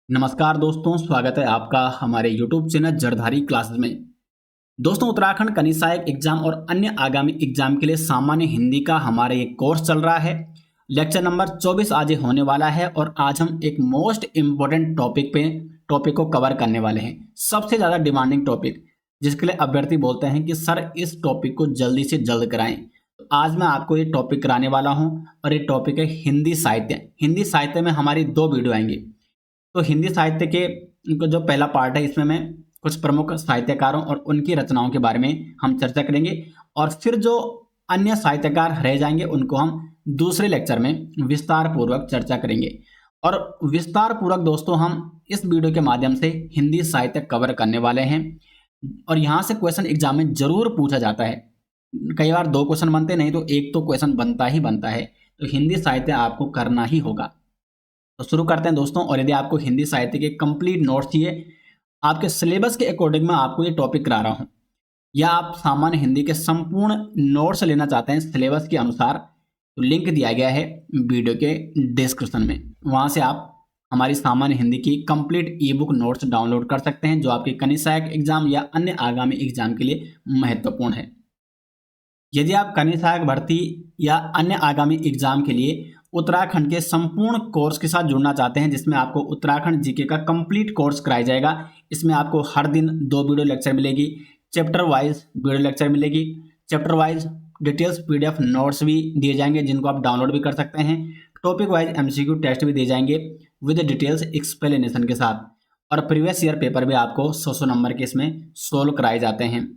नमस्कार दोस्तों, स्वागत है आपका हमारे YouTube चैनल जड़धारी क्लासेस में। दोस्तों, उत्तराखंड कनिष्ठ सहायक एग्जाम और अन्य आगामी एग्जाम के लिए सामान्य हिंदी का हमारा ये कोर्स चल रहा है। लेक्चर नंबर 24 आज होने वाला है और आज हम एक मोस्ट इम्पोर्टेंट टॉपिक को कवर करने वाले हैं। सबसे ज़्यादा डिमांडिंग टॉपिक, जिसके लिए अभ्यर्थी बोलते हैं कि सर इस टॉपिक को जल्दी से जल्द कराएं। तो आज मैं आपको ये टॉपिक कराने वाला हूँ और ये टॉपिक है हिंदी साहित्य। हिंदी साहित्य में हमारी 2 वीडियो आएंगी। तो हिंदी साहित्य के जो पहला पार्ट है, इसमें मैं कुछ प्रमुख साहित्यकारों और उनकी रचनाओं के बारे में हम चर्चा करेंगे और फिर जो अन्य साहित्यकार रह जाएंगे उनको हम दूसरे लेक्चर में विस्तार पूर्वक चर्चा करेंगे। और विस्तार पूर्वक दोस्तों हम इस वीडियो के माध्यम से हिंदी साहित्य कवर करने वाले हैं और यहाँ से क्वेश्चन एग्जाम में जरूर पूछा जाता है। कई बार 2 क्वेश्चन बनते नहीं तो एक तो क्वेश्चन बनता ही बनता है। तो हिंदी साहित्य आपको करना ही होगा। तो शुरू करते हैं दोस्तों। और यदि आपको हिंदी साहित्य के कंप्लीट नोट्स चाहिए, आपके सिलेबस के अकॉर्डिंग मैं आपको ये टॉपिक करा रहा हूँ, या आप सामान्य हिंदी के संपूर्ण नोट्स लेना चाहते हैं सिलेबस के अनुसार, तो लिंक दिया गया है वीडियो के डिस्क्रिप्शन में। वहाँ से आप हमारी सामान्य हिंदी की कंप्लीट ई बुक नोट्स डाउनलोड कर सकते हैं, जो आपके कनिष्ठ सहायक एग्जाम या अन्य आगामी एग्जाम के लिए महत्वपूर्ण है। यदि आप कनिष्ठ सहायक भर्ती या अन्य आगामी एग्जाम के लिए उत्तराखंड के संपूर्ण कोर्स के साथ जुड़ना चाहते हैं, जिसमें आपको उत्तराखंड जीके का कंप्लीट कोर्स कराया जाएगा। इसमें आपको हर दिन 2 वीडियो लेक्चर मिलेगी, चैप्टर वाइज वीडियो लेक्चर मिलेगी, chapter wise details PDF notes भी दिए जाएंगे जिनको आप डाउनलोड भी कर सकते हैं, टॉपिक वाइज MCQ टेस्ट भी दिए जाएंगे विद डिटेल्स एक्सप्लेनेशन के साथ, और प्रीवियस ईयर पेपर भी आपको 100 नंबर के इसमें सोल्व कराए जाते हैं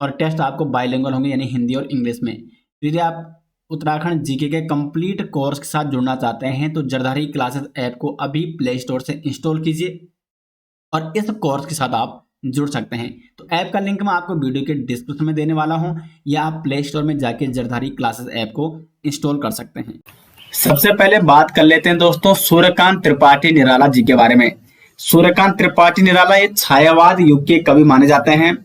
और टेस्ट आपको बाइलिंगुअल होंगे, यानी हिंदी और इंग्लिश में। यदि आप उत्तराखंड जीके के कंप्लीट कोर्स के साथ जुड़ना चाहते हैं तो जड़धारी क्लासेस ऐप को अभी प्ले स्टोर से इंस्टॉल कीजिए और इस कोर्स के साथ आप जुड़ सकते हैं। तो ऐप का लिंक मैं आपको वीडियो के डिस्क्रिप्शन में देने वाला हूं, या आप प्ले स्टोर में जाके जड़धारी क्लासेस ऐप को इंस्टॉल कर सकते हैं। सबसे पहले बात कर लेते हैं दोस्तों सूर्यकांत त्रिपाठी निराला जी के बारे में। सूर्यकांत त्रिपाठी निराला ये छायावाद युग के कवि माने जाते हैं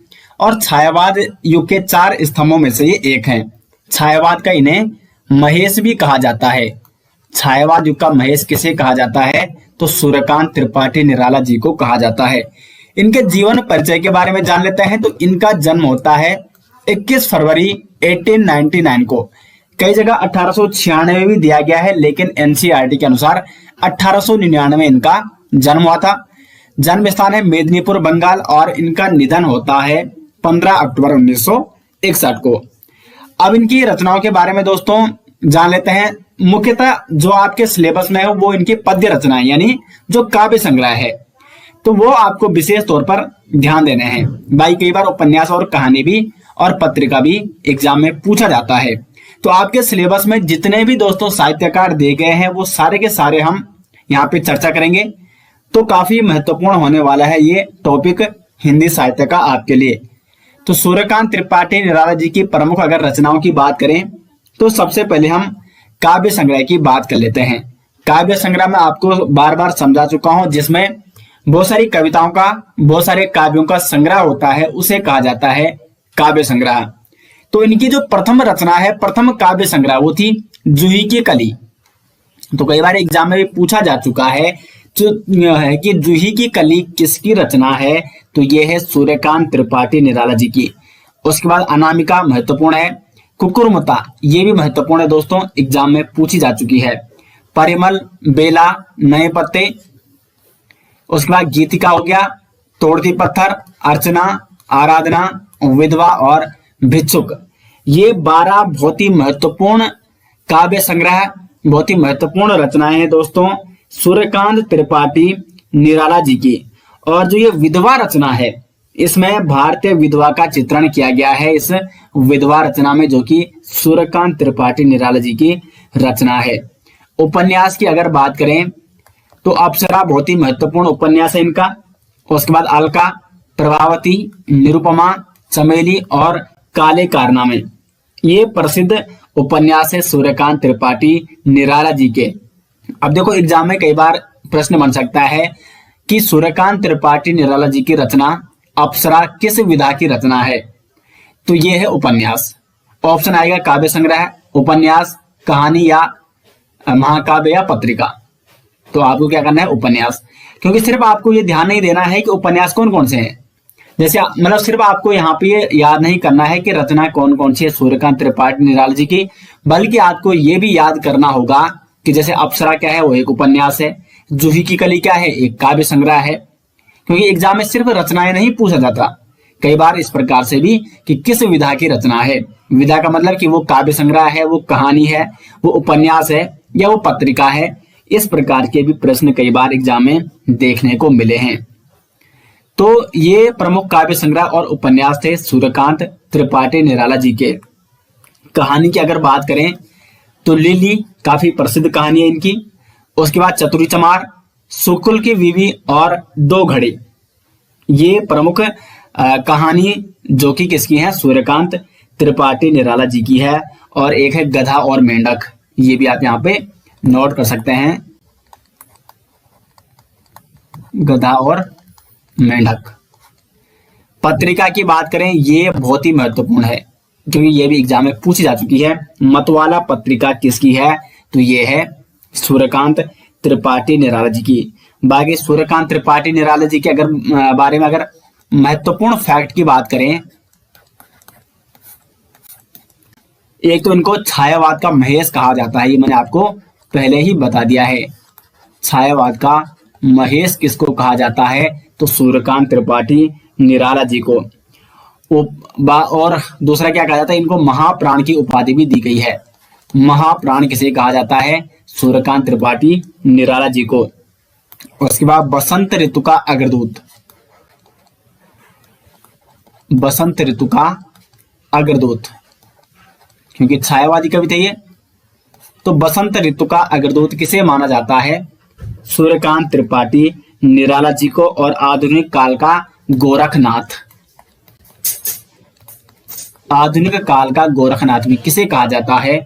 और छायावाद युग के 4 स्तंभों में से ये एक हैं। छायावाद का इन्हें महेश भी कहा जाता है। छायावाद युग का महेश किसे कहा जाता है? तो सूर्यकांत त्रिपाठी निराला जी को कहा जाता है। इनके जीवन परिचय के बारे में जान लेते हैं। तो इनका जन्म होता है 21 फरवरी 1899 को। कई जगह 1896 भी दिया गया है, लेकिन NCERT के अनुसार 1899 इनका जन्म हुआ था। जन्म स्थान है मेदिनीपुर, बंगाल, और इनका निधन होता है 15 अक्टूबर 1961 को। अब इनकी रचनाओं के बारे में दोस्तों जान लेते हैं। मुख्यतः जो आपके सिलेबस में है वो इनकी पद्य रचनाएं, यानी जो काव्य संग्रह है, तो वो आपको विशेष तौर पर ध्यान देने हैं। भाई कई बार उपन्यास और कहानी भी और पत्रिका भी एग्जाम में पूछा जाता है। तो आपके सिलेबस में जितने भी दोस्तों साहित्यकार दिए गए हैं वो सारे के सारे हम यहाँ पे चर्चा करेंगे। तो काफी महत्वपूर्ण होने वाला है ये टॉपिक हिंदी साहित्य का आपके लिए। तो सूर्यकांत त्रिपाठी निराला जी की प्रमुख अगर रचनाओं की बात करें तो सबसे पहले हम काव्य संग्रह की बात कर लेते हैं। काव्य संग्रह में आपको बार बार समझा चुका हूं, जिसमें बहुत सारी कविताओं का, बहुत सारे काव्यों का संग्रह होता है, उसे कहा जाता है काव्य संग्रह। तो इनकी जो प्रथम रचना है, प्रथम काव्य संग्रह, वो थी जूही की कली। तो कई बार एग्जाम में भी पूछा जा चुका है जो है कि जूही की कली किसकी रचना है? तो ये है सूर्यकांत त्रिपाठी निराला जी की। उसके बाद अनामिका महत्वपूर्ण है। कुकुरमुता ये भी महत्वपूर्ण है दोस्तों, एग्जाम में पूछी जा चुकी है। परिमल, बेला, नए पत्ते, उसके बाद गीतिका हो गया, तोड़ती पत्थर, अर्चना, आराधना, विधवा और भिक्षुक। ये 12 बहुत ही महत्वपूर्ण काव्य संग्रह, बहुत ही महत्वपूर्ण रचनाएं हैं दोस्तों सूर्यकांत त्रिपाठी निराला जी की। और जो ये विधवा रचना है, इसमें भारतीय विधवा का चित्रण किया गया है इस विधवा रचना में, जो कि सूर्यकांत त्रिपाठी निराला जी की रचना है। उपन्यास की अगर बात करें तो अप्सरा बहुत ही महत्वपूर्ण उपन्यास है इनका। उसके बाद अलका, प्रभावती, निरुपमा, चमेली और काले कारनामे, ये प्रसिद्ध उपन्यास है सूर्यकांत त्रिपाठी निराला जी के। अब देखो एग्जाम में कई बार प्रश्न बन सकता है कि सूर्यकांत त्रिपाठी निराला जी की रचना अप्सरा किस विधा की रचना है? तो ये है उपन्यास। ऑप्शन आएगा काव्य संग्रह, उपन्यास, कहानी या महाकाव्य या पत्रिका। तो आपको क्या करना है? उपन्यास। क्योंकि सिर्फ आपको ये ध्यान नहीं देना है कि उपन्यास कौन कौन से हैं, जैसे मतलब सिर्फ आपको यहाँ पे ये याद नहीं करना है कि रचना कौन कौन सी है सूर्यकांत त्रिपाठी निराला जी की, बल्कि आपको ये भी याद करना होगा कि जैसे अप्सरा क्या है, वो एक उपन्यास है, जूही की कली क्या है, एक काव्य संग्रह है। क्योंकि एग्जाम में सिर्फ रचनाएं नहीं पूछा जाता, कई बार इस प्रकार से भी कि किस विधा की रचना है। विधा का मतलब कि वो काव्य संग्रह है, वो कहानी है, वो उपन्यास है या वो पत्रिका है। इस प्रकार के भी प्रश्न कई बार एग्जाम में देखने को मिले हैं। तो ये प्रमुख काव्य संग्रह और उपन्यास थे सूर्यकांत त्रिपाठी निराला जी के। कहानी की अगर बात करें तो लिली काफी प्रसिद्ध कहानी है इनकी। उसके बाद चतुरी चमार, सुकुल की बीवी और दो घड़े, ये प्रमुख कहानी जो कि किसकी है, सूर्यकांत त्रिपाठी निराला जी की है। और एक है गधा और मेंढक, ये भी आप यहाँ पे नोट कर सकते हैं, गधा और मेंढक। पत्रिका की बात करें, ये बहुत ही महत्वपूर्ण है क्योंकि ये भी एग्जाम में पूछी जा चुकी है। मतवाला पत्रिका किसकी है, तो ये है सूर्यकांत त्रिपाठी निराला जी की। बाकी सूर्यकांत त्रिपाठी निराला जी के अगर बारे में अगर महत्वपूर्ण फैक्ट की बात करें, एक तो इनको छायावाद का महेश कहा जाता है, ये मैंने आपको पहले ही बता दिया है। छायावाद का महेश किसको कहा जाता है, तो सूर्यकांत त्रिपाठी निराला जी को। और दूसरा क्या कहा जाता है, इनको महाप्राण की उपाधि भी दी गई है। महाप्राण किसे कहा जाता है, सूर्यकांत त्रिपाठी निराला जी को। उसके बाद बसंत ऋतु का अग्रदूत, बसंत ऋतु का अग्रदूत, क्योंकि छायावादी कवि थे ये, तो बसंत ऋतु का अग्रदूत किसे माना जाता है, सूर्यकांत त्रिपाठी निराला जी को। और आधुनिक काल का गोरखनाथ, आधुनिक काल का गोरखनाथ भी किसे कहा जाता है,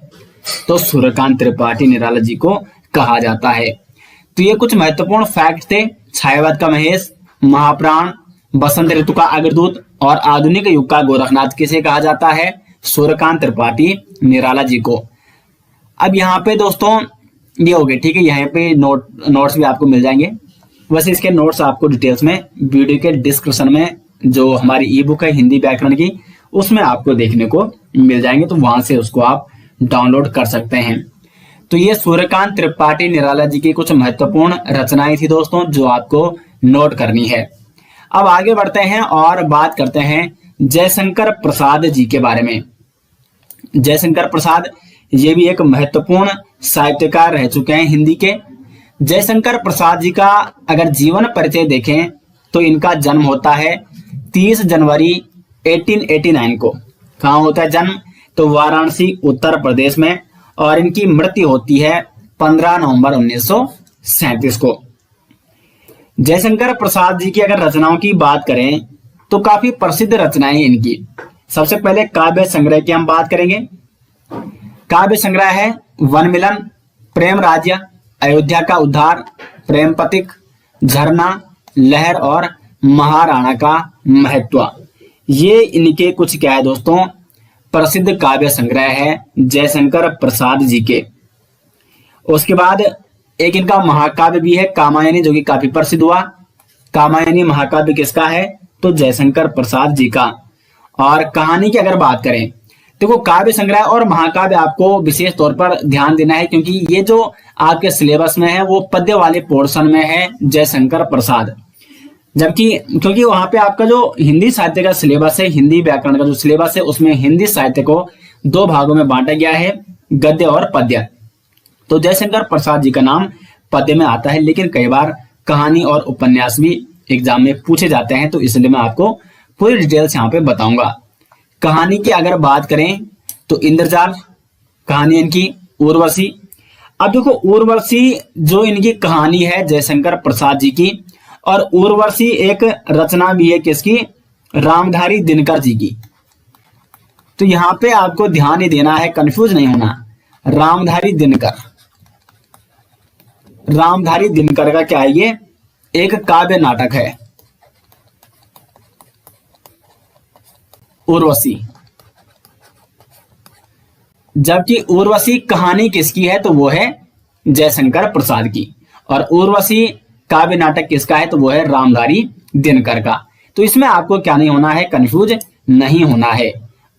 तो सूर्यकांत त्रिपाठी निराला जी को कहा जाता है। तो ये कुछ महत्वपूर्ण फैक्ट थे। छायावाद का महेश, महाप्राण, बसंत ऋतु का अग्रदूत और आधुनिक युग का गोरखनाथ किसे कहा जाता है, सूर्यकांत त्रिपाठी निराला जी को। अब यहाँ पे दोस्तों ये हो गए, ठीक है, यहाँ पे नोट्स भी आपको मिल जाएंगे। वैसे इसके नोट्स आपको डिटेल्स में वीडियो के डिस्क्रिप्शन में जो हमारी ई बुक है हिंदी व्याकरण की, उसमें आपको देखने को मिल जाएंगे, तो वहां से उसको आप डाउनलोड कर सकते हैं। तो ये सूर्यकांत त्रिपाठी निराला जी की कुछ महत्वपूर्ण रचनाएं थी दोस्तों, जो आपको नोट करनी है। अब आगे बढ़ते हैं और बात करते हैं जयशंकर प्रसाद जी के बारे में। जयशंकर प्रसाद ये भी एक महत्वपूर्ण साहित्यकार रह चुके हैं हिंदी के। जयशंकर प्रसाद जी का अगर जीवन परिचय देखें तो इनका जन्म होता है 30 जनवरी 1889 को। कहाँ होता है जन्म, तो वाराणसी उत्तर प्रदेश में। और इनकी मृत्यु होती है 15 नवंबर 1937 को। जयशंकर प्रसाद जी की अगर रचनाओं की बात करें तो काफी प्रसिद्ध रचनाएं इनकी। सबसे पहले काव्य संग्रह की हम बात करेंगे। काव्य संग्रह है वन मिलन, प्रेम राज्य, अयोध्या का उद्धार, प्रेम पथिक, झरना, लहर और महाराणा का महत्व। ये इनके कुछ क्या है दोस्तों, प्रसिद्ध काव्य संग्रह है जयशंकर प्रसाद जी के। उसके बाद एक इनका महाकाव्य भी है कामायनी, जो कि काफी प्रसिद्ध हुआ। कामायनी महाकाव्य किसका है, तो जयशंकर प्रसाद जी का। और कहानी की अगर बात करें, देखो काव्य संग्रह और महाकाव्य आपको विशेष तौर पर ध्यान देना है, क्योंकि ये जो आपके सिलेबस में है वो पद्य वाले पोर्शन में है जयशंकर प्रसाद। जबकि क्योंकि वहां पे आपका जो हिंदी साहित्य का सिलेबस है, हिंदी व्याकरण का जो सिलेबस है, उसमें हिंदी साहित्य को 2 भागों में बांटा गया है, गद्य और पद्य। तो जयशंकर प्रसाद जी का नाम पद्य में आता है, लेकिन कई बार कहानी और उपन्यास भी एग्जाम में पूछे जाते हैं, तो इसलिए मैं आपको पूरी डिटेल्स यहाँ पे बताऊंगा। कहानी की अगर बात करें तो इंद्रजाल कहानी इनकी, उर्वशी। अब देखो उर्वशी जो इनकी कहानी है जयशंकर प्रसाद जी की, और उर्वशी एक रचना भी है किसकी, रामधारी दिनकर जी की। तो यहां पे आपको ध्यान ही देना है, कंफ्यूज नहीं होना। रामधारी दिनकर, रामधारी दिनकर का क्या है, ये एक काव्य नाटक है उर्वशी। जबकि उर्वशी कहानी किसकी है, तो वो है जयशंकर प्रसाद की। और उर्वशी काव्य नाटक किसका है, तो वो है रामधारी दिनकर का। तो इसमें आपको क्या नहीं होना है, कंफ्यूज नहीं होना है।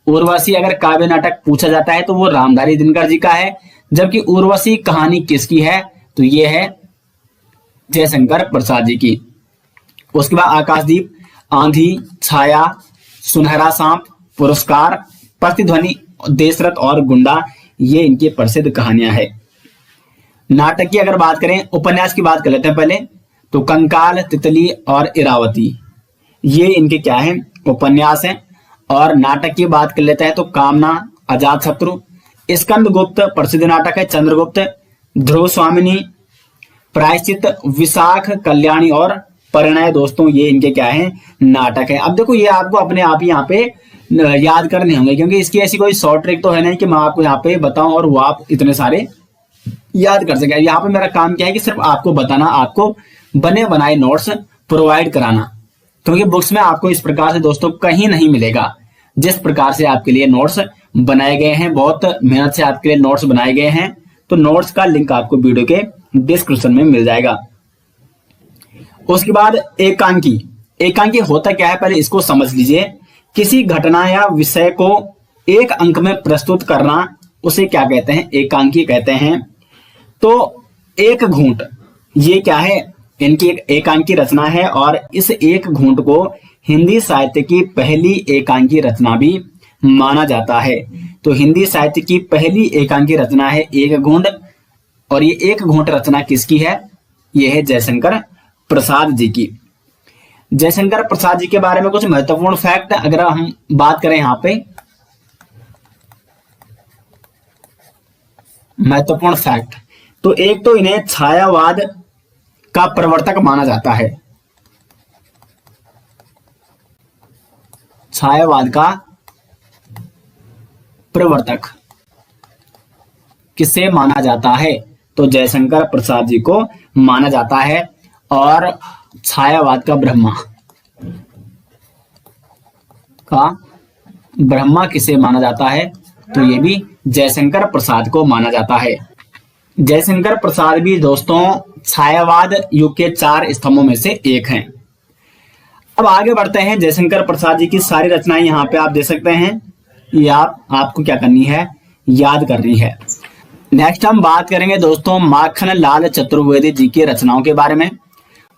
उर्वशी अगर काव्य नाटक पूछा जाता है तो वो रामधारी दिनकर जी का है, जबकि उर्वशी कहानी किसकी है, तो ये है जयशंकर प्रसाद जी की। उसके बाद आकाशदीप, आंधी, छाया, सुनहरा सांप, पुरस्कार, प्रतिध्वनि, देशरथ और गुंडा, ये इनकी प्रसिद्ध कहानियां हैं। नाटक की अगर बात करें, उपन्यास की बात कर लेते हैं पहले, तो कंकाल, तितली और इरावती, ये इनके क्या है, उपन्यास हैं। और नाटक की बात कर लेते हैं तो कामना, अजात शत्रु, स्कंदगुप्त प्रसिद्ध नाटक है, चंद्रगुप्त, ध्रुव स्वामिनी, प्रायश्चित, विशाख, कल्याणी और परिणय, दोस्तों ये इनके क्या है, नाटक है। अब देखो ये आपको अपने आप ही यहाँ पे याद करने होंगे, क्योंकि इसकी ऐसी कोई शॉर्ट ट्रिक तो है नहीं कि मैं आपको यहाँ पे बताऊं और वो आप इतने सारे याद कर सके। यहाँ पे मेरा काम क्या है कि सिर्फ आपको बताना, आपको बने बनाए नोट्स प्रोवाइड कराना, क्योंकि बुक्स में आपको इस प्रकार से दोस्तों कहीं नहीं मिलेगा जिस प्रकार से आपके लिए नोट्स बनाए गए हैं। बहुत मेहनत से आपके लिए नोट्स बनाए गए हैं, तो नोट्स का लिंक आपको वीडियो के डिस्क्रिप्शन में मिल जाएगा। उसके बाद एकांकी, एकांकी होता क्या है, पहले इसको समझ लीजिए। किसी घटना या विषय को एक अंक में प्रस्तुत करना, उसे क्या कहते हैं, एकांकी कहते हैं। तो एक घूंट, ये क्या है, इनकी एक एकांकी रचना है, और इस एक घूंट को हिंदी साहित्य की पहली एकांकी रचना भी माना जाता है। तो हिंदी साहित्य की पहली एकांकी रचना है एक घूंट, और ये एक घूंट रचना किसकी है, ये है जयशंकर प्रसाद जी की। जयशंकर प्रसाद जी के बारे में कुछ महत्वपूर्ण फैक्ट अगर हम बात करें, यहां पे महत्वपूर्ण फैक्ट, तो एक तो इन्हें छायावाद का प्रवर्तक माना जाता है। छायावाद का प्रवर्तक किसे माना जाता है, तो जयशंकर प्रसाद जी को माना जाता है। और छायावाद का ब्रह्मा किसे माना जाता है, तो ये भी जयशंकर प्रसाद को माना जाता है। जयशंकर प्रसाद भी दोस्तों छायावाद युग के 4 स्तंभों में से एक हैं। अब आगे बढ़ते हैं। जयशंकर प्रसाद जी की सारी रचनाएं यहाँ पे आप देख सकते हैं, ये आपको क्या करनी है, याद करनी है। नेक्स्ट हम बात करेंगे दोस्तों माखनलाल चतुर्वेदी जी की रचनाओं के बारे में।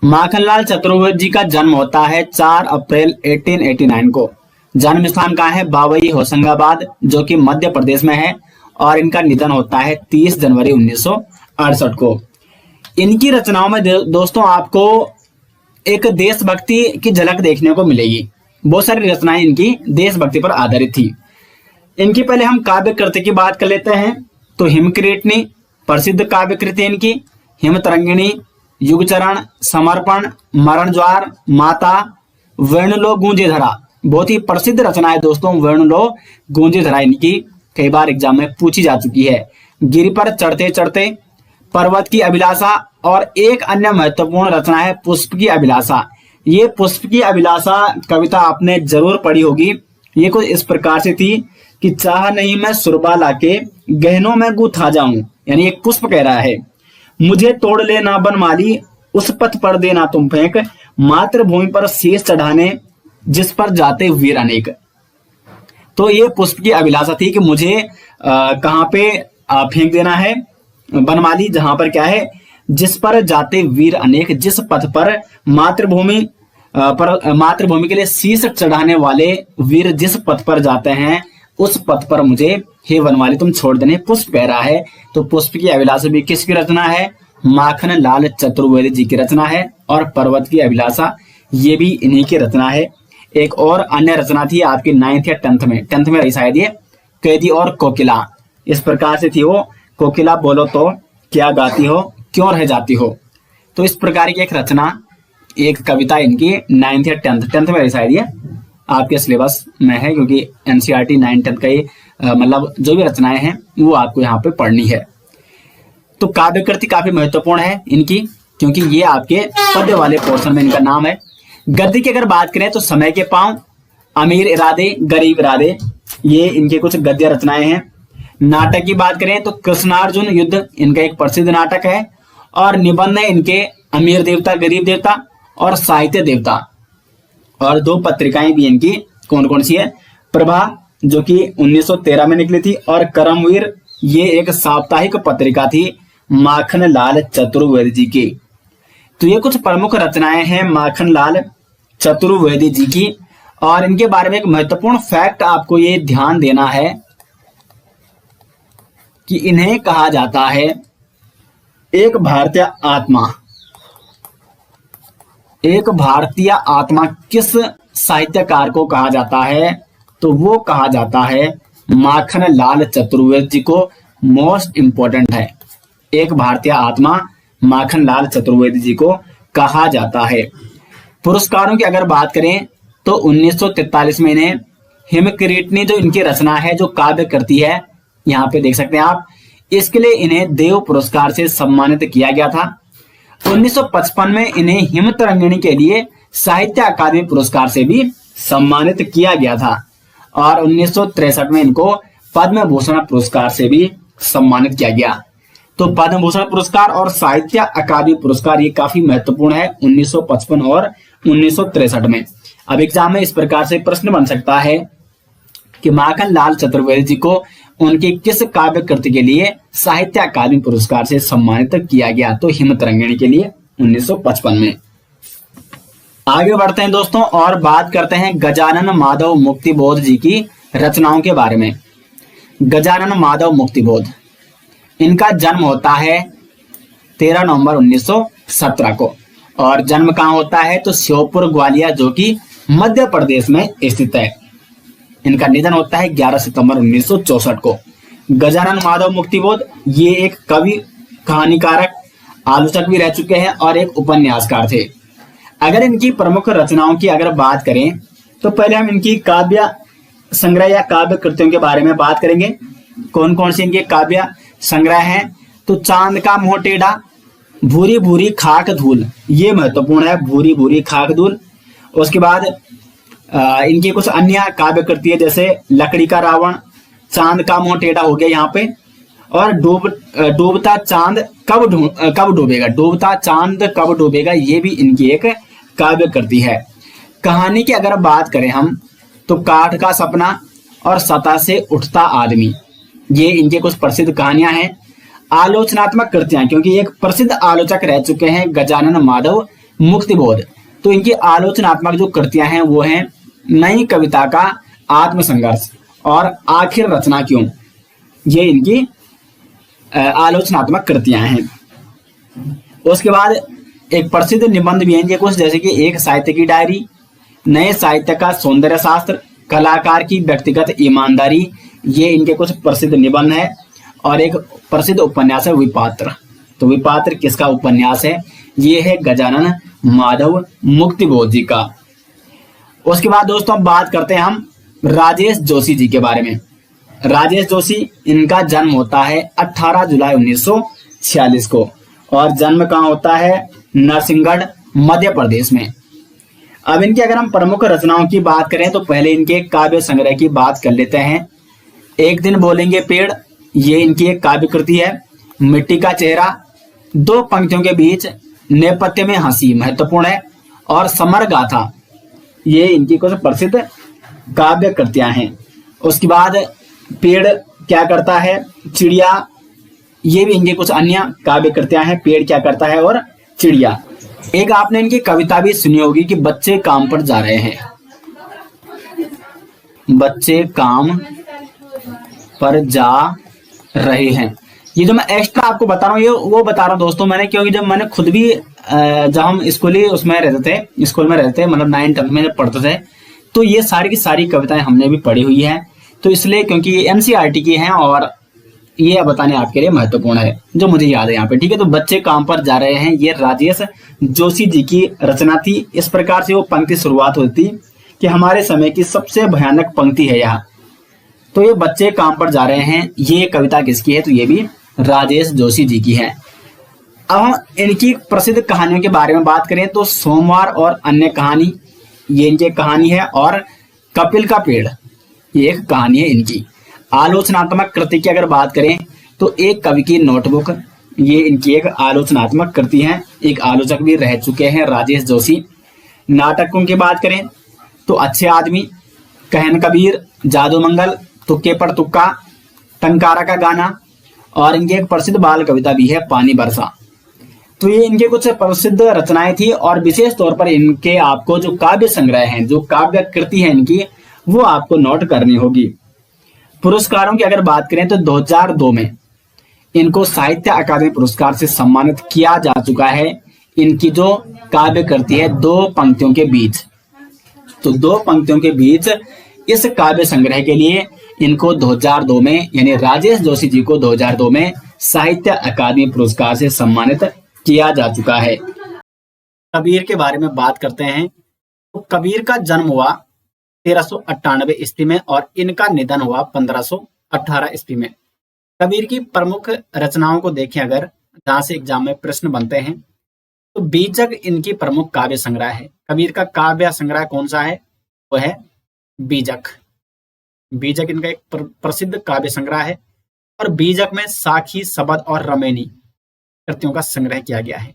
माखनलाल चतुर्वेदी जी का जन्म होता है 4 अप्रैल 1889 को। जन्म स्थान कहाँ है, बावई होशंगाबाद, जो कि मध्य प्रदेश में है। और इनका निधन होता है 30 जनवरी 1968 को। इनकी रचनाओं में दोस्तों आपको एक देशभक्ति की झलक देखने को मिलेगी। बहुत सारी रचनाएं इनकी देशभक्ति पर आधारित थी। इनकी पहले हम काव्य कृति की बात कर लेते हैं, तो हिमकिरीटनी प्रसिद्ध काव्य कृति इनकी, हिमतरंगिणी, युगचरण, समर्पण, मरण ज्वार, माता, वेणुलो गूंजे धरा, बहुत ही प्रसिद्ध रचना है दोस्तों। वेणुलो गूंजे धरा इनकी कई बार एग्जाम में पूछी जा चुकी है। गिरि पर चढ़ते चढ़ते, पर्वत की अभिलाषा, और एक अन्य महत्वपूर्ण रचना है पुष्प की अभिलाषा। ये पुष्प की अभिलाषा कविता आपने जरूर पढ़ी होगी। ये कुछ इस प्रकार से थी कि चाह नहीं मैं सुरबा लाके गहनों में गुथा जाऊं, यानी एक पुष्प कह रहा है, मुझे तोड़ ले ना बनमाली, उस पथ पर देना तुम फेंक, मातृभूमि पर शीश चढ़ाने जिस पर जाते वीर अनेक। तो ये पुष्प की अभिलाषा थी कि मुझे कहाँ पे फेंक देना है, बनमाली, जहां पर क्या है, जिस पर जाते वीर अनेक, जिस पथ पर मातृभूमि के लिए शीश चढ़ाने वाले वीर जिस पथ पर जाते हैं, उस पथ पर मुझे हे वनमाली तुम छोड़ देने, पुष्प कह रहा है। तो पुष्प की अभिलाषा भी किसकी रचना है, माखनलाल चतुर्वेदी जी की रचना है। और पर्वत की अभिलाषा ये भी इन्हीं की रचना है। एक और अन्य रचना थी आपकी 9th या 10th में रही शायद, ये कैदी और कोकिला, इस प्रकार से थी वो, कोकिला बोलो तो क्या गाती हो, क्यों रह जाती हो। तो इस प्रकार की एक रचना, एक कविता इनकी 9th या 10th में रही शायद, ये आपके सिलेबस में है, क्योंकि एनसीईआरटी 9th 10th का ही मतलब जो भी रचनाएं हैं वो आपको यहाँ पे पढ़नी है। तो काव्य कृति काफी महत्वपूर्ण है इनकी, क्योंकि ये आपके पद्य वाले पोर्शन में इनका नाम है। गद्य की अगर बात करें तो समय के पांव, अमीर इरादे, गरीब इरादे, ये इनके कुछ गद्य रचनाएं हैं। नाटक की बात करें तो कृष्णार्जुन युद्ध इनका एक प्रसिद्ध नाटक है। और निबंध है इनके अमीर देवता गरीब देवता और साहित्य देवता। और 2 पत्रिकाएं भी इनकी कौन कौन सी है, प्रभा जो कि 1913 में निकली थी, और कर्मवीर ये एक साप्ताहिक पत्रिका थी माखनलाल चतुर्वेदी जी की। तो ये कुछ प्रमुख रचनाएं हैं माखनलाल चतुर्वेदी जी की। और इनके बारे में एक महत्वपूर्ण फैक्ट आपको ये ध्यान देना है कि इन्हें कहा जाता है एक भारतीय आत्मा। एक भारतीय आत्मा किस साहित्यकार को कहा जाता है, तो वो कहा जाता है माखनलाल चतुर्वेदी जी को। मोस्ट इंपॉर्टेंट है, एक भारतीय आत्मा माखनलाल चतुर्वेदी जी को कहा जाता है। पुरस्कारों की अगर बात करें तो 1943 में इन्हें हिमकिरीटनी जो इनकी रचना है, जो काव्य करती है, यहाँ पे देख सकते हैं आप, इसके लिए इन्हें देव पुरस्कार से सम्मानित किया गया था। 1955 में इन्हें हिमतरंगिणी के लिए साहित्य अकादमी पुरस्कार से भी सम्मानित किया गया था। और 1963 में इनको पद्म भूषण पुरस्कार से भी सम्मानित किया गया। तो पद्म भूषण पुरस्कार और साहित्य अकादमी पुरस्कार ये काफी महत्वपूर्ण है 1955 और 1963 में। अब एग्जाम में इस प्रकार से प्रश्न बन सकता है कि माखनलाल चतुर्वेदी जी को उनकी किस काव्य कृति के लिए साहित्य अकादमी पुरस्कार से सम्मानित किया गया, तो हिमतरंगिणी के लिए 1955 में। आगे बढ़ते हैं दोस्तों और बात करते हैं गजानन माधव मुक्तिबोध जी की रचनाओं के बारे में। गजानन माधव मुक्तिबोध, इनका जन्म होता है 13 नवंबर 1917 को। और जन्म कहाँ होता है, तो श्योपुर ग्वालियर जो कि मध्य प्रदेश में स्थित है। इनका निधन होता है 11 सितंबर 1964 को। गजानन माधव मुक्तिबोध ये एक कवि, कहानीकारक, आलोचक भी रह चुके हैं और एक उपन्यासकार थे। अगर इनकी प्रमुख रचनाओं की अगर बात करें तो पहले हम इनकी काव्य संग्रह या काव्य कृतियों के बारे में बात करेंगे। कौन कौन सी इनके काव्य संग्रह हैं, तो चांद का मुंह टेढ़ा, भूरी भूरी खाक धूल, ये महत्वपूर्ण है, भूरी भूरी खाक धूल। उसके बाद इनकी कुछ अन्य काव्य कृति है, जैसे लकड़ी का रावण, चांद का मुंह टेढ़ा हो गया यहाँ पे, और डूबता चांद कब डूबेगा, डूबता चांद कब डूबेगा, ये भी इनकी एक काव्य कृति है। कहानी की अगर बात करें हम तो काठ का सपना और सतह से उठता आदमी, ये इनके कुछ प्रसिद्ध कहानियां हैं। आलोचनात्मक कृतियां, क्योंकि एक प्रसिद्ध आलोचक रह चुके हैं गजानन माधव मुक्तिबोध, तो इनकी आलोचनात्मक जो कृतियां हैं वो हैं नई कविता का आत्मसंघर्ष और आखिर रचना क्यों, ये इनकी आलोचनात्मक कृतियां हैं। उसके बाद एक प्रसिद्ध निबंध भी हैं इनके कुछ, जैसे कि एक साहित्य की डायरी, नए साहित्य का सौंदर्य शास्त्र, कलाकार की व्यक्तिगत ईमानदारी, ये इनके कुछ प्रसिद्ध निबंध है। और एक प्रसिद्ध उपन्यास है विपात्र, तो विपात्र किसका उपन्यास है, ये है गजानन माधव मुक्तिबोध जी का। उसके बाद दोस्तों अब बात करते हैं हम राजेश जोशी जी के बारे में। राजेश जोशी, इनका जन्म होता है 18 जुलाई 1946 को और जन्म कहाँ होता है, नरसिंहगढ़ मध्य प्रदेश में। अब इनकी अगर हम प्रमुख रचनाओं की बात करें तो पहले इनके काव्य संग्रह की बात कर लेते हैं। एक दिन बोलेंगे पेड़, ये इनकी एक काव्य कृति है। मिट्टी का चेहरा, दो पंक्तियों के बीच नेपथ्य में हंसी, महत्वपूर्ण है। और समर गाथा, ये इनकी कुछ प्रसिद्ध काव्य कृतियां हैं। उसके बाद पेड़ क्या करता है, चिड़िया, ये भी इनके कुछ अन्य काव्य कृतियां हैं। पेड़ क्या करता है और चिड़िया। एक आपने इनकी कविता भी सुनी होगी कि बच्चे काम पर जा रहे हैं, बच्चे काम पर जा रहे हैं। ये जो मैं एक्स्ट्रा आपको बता रहा हूँ ये वो बता रहा हूँ दोस्तों मैंने, क्योंकि जब मैंने खुद भी जब हम स्कूल में रहते थे मतलब 9th में जब पढ़ते थे, तो ये सारी की सारी कविताएं हमने भी पढ़ी हुई है। तो इसलिए क्योंकि ये एनसीईआरटी की हैं और ये बताने आपके लिए महत्वपूर्ण है, जो मुझे याद है यहाँ पे, ठीक है। तो बच्चे काम पर जा रहे हैं, ये राजेश जोशी जी की रचना थी। इस प्रकार से वो पंक्ति शुरुआत होती कि हमारे समय की सबसे भयानक पंक्ति है यह। तो ये बच्चे काम पर जा रहे हैं, ये कविता किसकी है, तो ये भी राजेश जोशी जी की है। अब हम इनकी प्रसिद्ध कहानियों के बारे में बात करें तो सोमवार और अन्य कहानी, ये इनकी कहानी है। और कपिल का पेड़, ये एक कहानी है इनकी। आलोचनात्मक कृति की अगर बात करें तो एक कवि की नोटबुक, ये इनकी एक आलोचनात्मक कृति है। एक आलोचक भी रह चुके हैं राजेश जोशी। नाटकों की बात करें तो अच्छे आदमी, कहन कबीर, जादू मंगल, तुक्के पर तुक्का, टंकारा का गाना, और इनकी एक प्रसिद्ध बाल कविता भी है पानी बरसा। तो ये इनके कुछ प्रसिद्ध रचनाएं थी, और विशेष तौर पर इनके आपको जो काव्य संग्रह हैं, जो काव्य कृति है इनकी, वो आपको नोट करनी होगी। पुरस्कारों की अगर बात करें तो 2002 में इनको साहित्य अकादमी पुरस्कार से सम्मानित किया जा चुका है। इनकी जो काव्य कृति है दो पंक्तियों के बीच, तो दो पंक्तियों के बीच इस काव्य संग्रह के लिए इनको 2002 में, यानी राजेश जोशी जी को 2002 में साहित्य अकादमी पुरस्कार से सम्मानित किया जा चुका है। कबीर के बारे में बात करते हैं तो कबीर का जन्म हुआ 1398 ईस्वी में और इनका निधन हुआ 1518 ईस्वी में। कबीर की प्रमुख रचनाओं को देखें अगर, जहां से एग्जाम में प्रश्न बनते हैं, तो बीजक इनकी प्रमुख काव्य संग्रह है। कबीर का काव्य संग्रह कौन सा है? वो है बीजक। बीजक इनका एक प्रसिद्ध काव्य संग्रह है, और बीजक में साखी, सबद और रमैनी कृतियों का संग्रह किया गया है।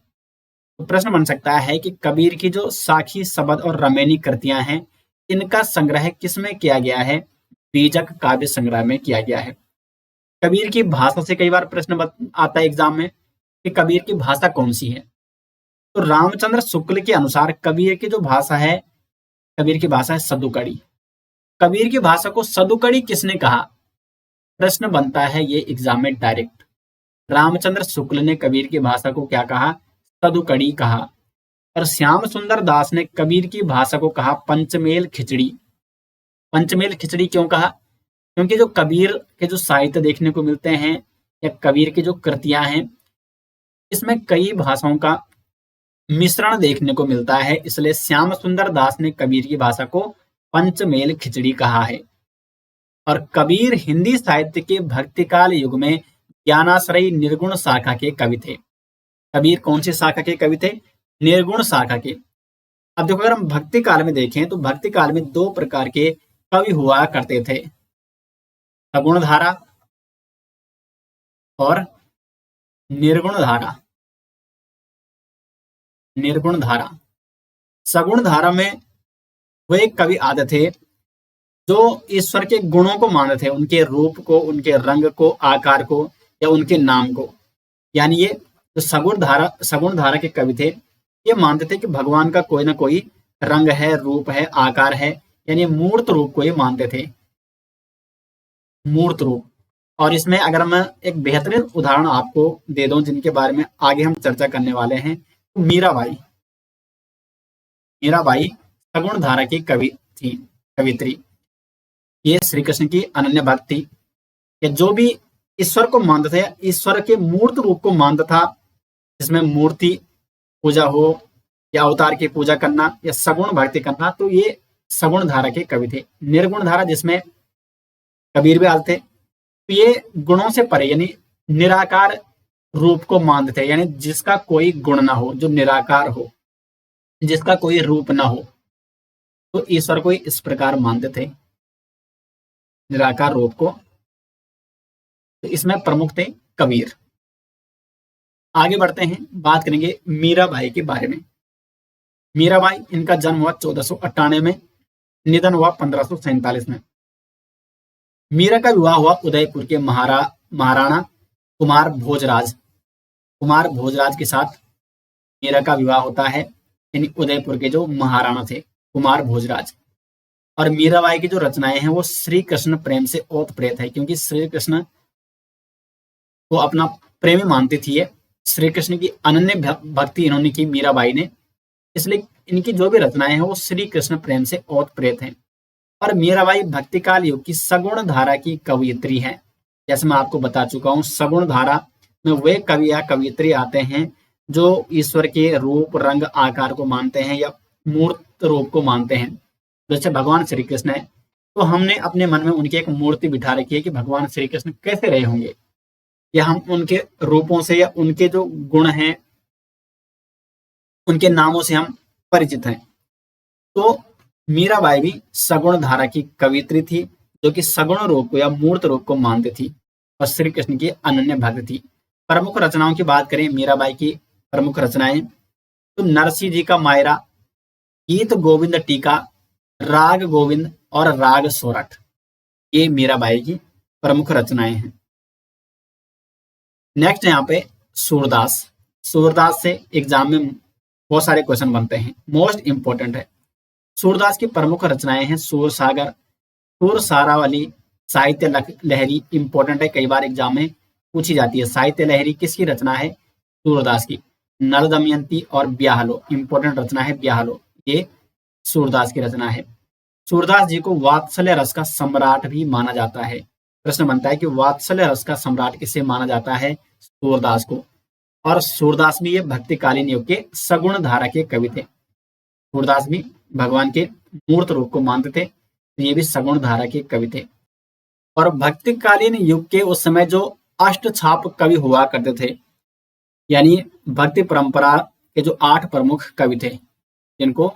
तो प्रश्न बन सकता है कि कबीर की जो साखी, सबद और रमैनी कृतियां हैं, इनका संग्रह किसमें किया गया है? बीजक काव्य संग्रह में किया गया है। कबीर की भाषा से कई बार प्रश्न आता है एग्जाम में कि कबीर की भाषा कौन सी है। तो रामचंद्र शुक्ल के अनुसार कबीर की जो भाषा है, कबीर की भाषा है सदुकड़ी। कबीर की भाषा को सदुकड़ी किसने कहा? प्रश्न बनता है ये एग्जाम में डायरेक्ट। रामचंद्र शुक्ल ने कबीर की भाषा को क्या कहा? सदुकड़ी कहा। और श्याम सुंदर दास ने कबीर की भाषा को कहा पंचमेल खिचड़ी। पंचमेल खिचड़ी क्यों कहा? क्योंकि जो कबीर के जो साहित्य देखने को मिलते हैं, या कबीर की जो कृतियां हैं, इसमें कई भाषाओं का मिश्रण देखने को मिलता है, इसलिए श्याम सुंदर दास ने कबीर की भाषा को पंचमेल खिचड़ी कहा है। और कबीर हिंदी साहित्य के भक्तिकाल युग में ज्ञानाश्रयी निर्गुण शाखा के कवि थे। कबीर कौन सी शाखा के कवि थे? निर्गुण शाखा के। अब देखो, अगर हम भक्ति काल में देखें तो भक्ति काल में दो प्रकार के कवि हुआ करते थे, सगुण धारा और निर्गुण धारा। निर्गुण धारा, सगुण धारा में वो एक कवि आते थे जो ईश्वर के गुणों को मानते थे, उनके रूप को, उनके रंग को, आकार को, या उनके नाम को। यानी ये जो सगुण धारा के कवि थे, ये मानते थे कि भगवान का कोई ना कोई रंग है, रूप है, आकार है, यानी मूर्त रूप को ये मानते थे, मूर्त रूप। और इसमें अगर मैं एक बेहतरीन उदाहरण आपको दे दूं, जिनके बारे में आगे हम चर्चा करने वाले हैं, तो मीराबाई। मीराबाई सगुण धारा की कवि थी, कवित्री। ये श्री कृष्ण की अनन्य भक्त थी। ये जो भी ईश्वर को मानता था, ईश्वर के मूर्त रूप को मानता था, जिसमें मूर्ति पूजा हो या अवतार की पूजा करना या सगुण भक्ति करना, तो ये सगुण धारा के कवि थे। निर्गुण धारा, जिसमें कबीर भी आते थे, तो ये गुणों से परे, यानी निराकार रूप को मानते थे, यानी जिसका कोई गुण ना हो, जो निराकार हो, जिसका कोई रूप ना हो, तो ईश्वर को इस प्रकार मानते थे, निराकार रूप को। तो इसमें प्रमुख थे कबीर। आगे बढ़ते हैं, बात करेंगे मीराबाई के बारे में। मीराबाई, इनका जन्म हुआ 1498 में, निधन हुआ 1547 में। मीरा का विवाह हुआ उदयपुर के महाराणा कुमार भोजराज के साथ मीरा का विवाह होता है, यानी उदयपुर के जो महाराणा थे कुमार भोजराज। और मीराबाई की जो रचनाएं हैं वो श्री कृष्ण प्रेम से ओतप्रोत है, क्योंकि श्री कृष्ण को अपना प्रेमी मानती थी ये। श्री कृष्ण की अनन्य भक्ति इन्होंने की मीराबाई ने, इसलिए इनकी जो भी रचनाएं हैं वो श्री कृष्ण प्रेम से ओतप्रोत हैं। और मीराबाई भक्तिकाल युग की सगुण धारा की कवयित्री है। जैसे मैं आपको बता चुका हूँ, सगुण धारा में वे कवि या कवयित्री आते हैं जो ईश्वर के रूप, रंग, आकार को मानते हैं या मूर्त रूप को मानते हैं। जैसे भगवान श्री कृष्ण है, तो हमने अपने मन में उनकी एक मूर्ति बिठा रखी है कि भगवान श्री कृष्ण कैसे रहे होंगे, या हम उनके रूपों से या उनके जो गुण हैं, उनके नामों से हम परिचित हैं। तो मीराबाई भी सगुण धारा की कवित्री थी, जो कि सगुण रूप को या मूर्त रूप को मानती थी और श्री कृष्ण की अनन्य भक्त थी। प्रमुख रचनाओं की बात करें, मीराबाई की प्रमुख रचनाएं तो नरसिंह जी का मायरा, गीत गोविंद टीका, राग गोविंद और राग सोरठ, ये मीराबाई की प्रमुख रचनाएं हैं। नेक्स्ट यहाँ पे सूरदास। सूरदास से एग्जाम में बहुत सारे क्वेश्चन बनते हैं, मोस्ट इंपोर्टेंट है। सूरदास की प्रमुख रचनाएं हैं सूर सागर, सूर सारावली, साहित्य लहरी, इंपॉर्टेंट है, कई बार एग्जाम में पूछी जाती है। साहित्य लहरी किसकी रचना है? सूरदास की। नल दमयंती और ब्याहलो, इंपॉर्टेंट रचना है ब्याहलो, ये सूरदास की रचना है। सूरदास जी को वात्सल्य रस का सम्राट भी माना जाता है। प्रश्न बनता है कि वात्सल्य रस का सम्राट किसे माना जाता है? सूरदास को। और सूरदास भी ये भक्तिकालीन युग के सगुण धारा के कवि थे। सूरदास भी भगवान के मूर्त रूप को मानते थे, तो ये भी सगुण धारा के कवि थे। और भक्तिकालीन युग के उस समय जो अष्टछाप कवि हुआ करते थे, यानी भक्ति परंपरा के जो 8 प्रमुख कवि थे, जिनको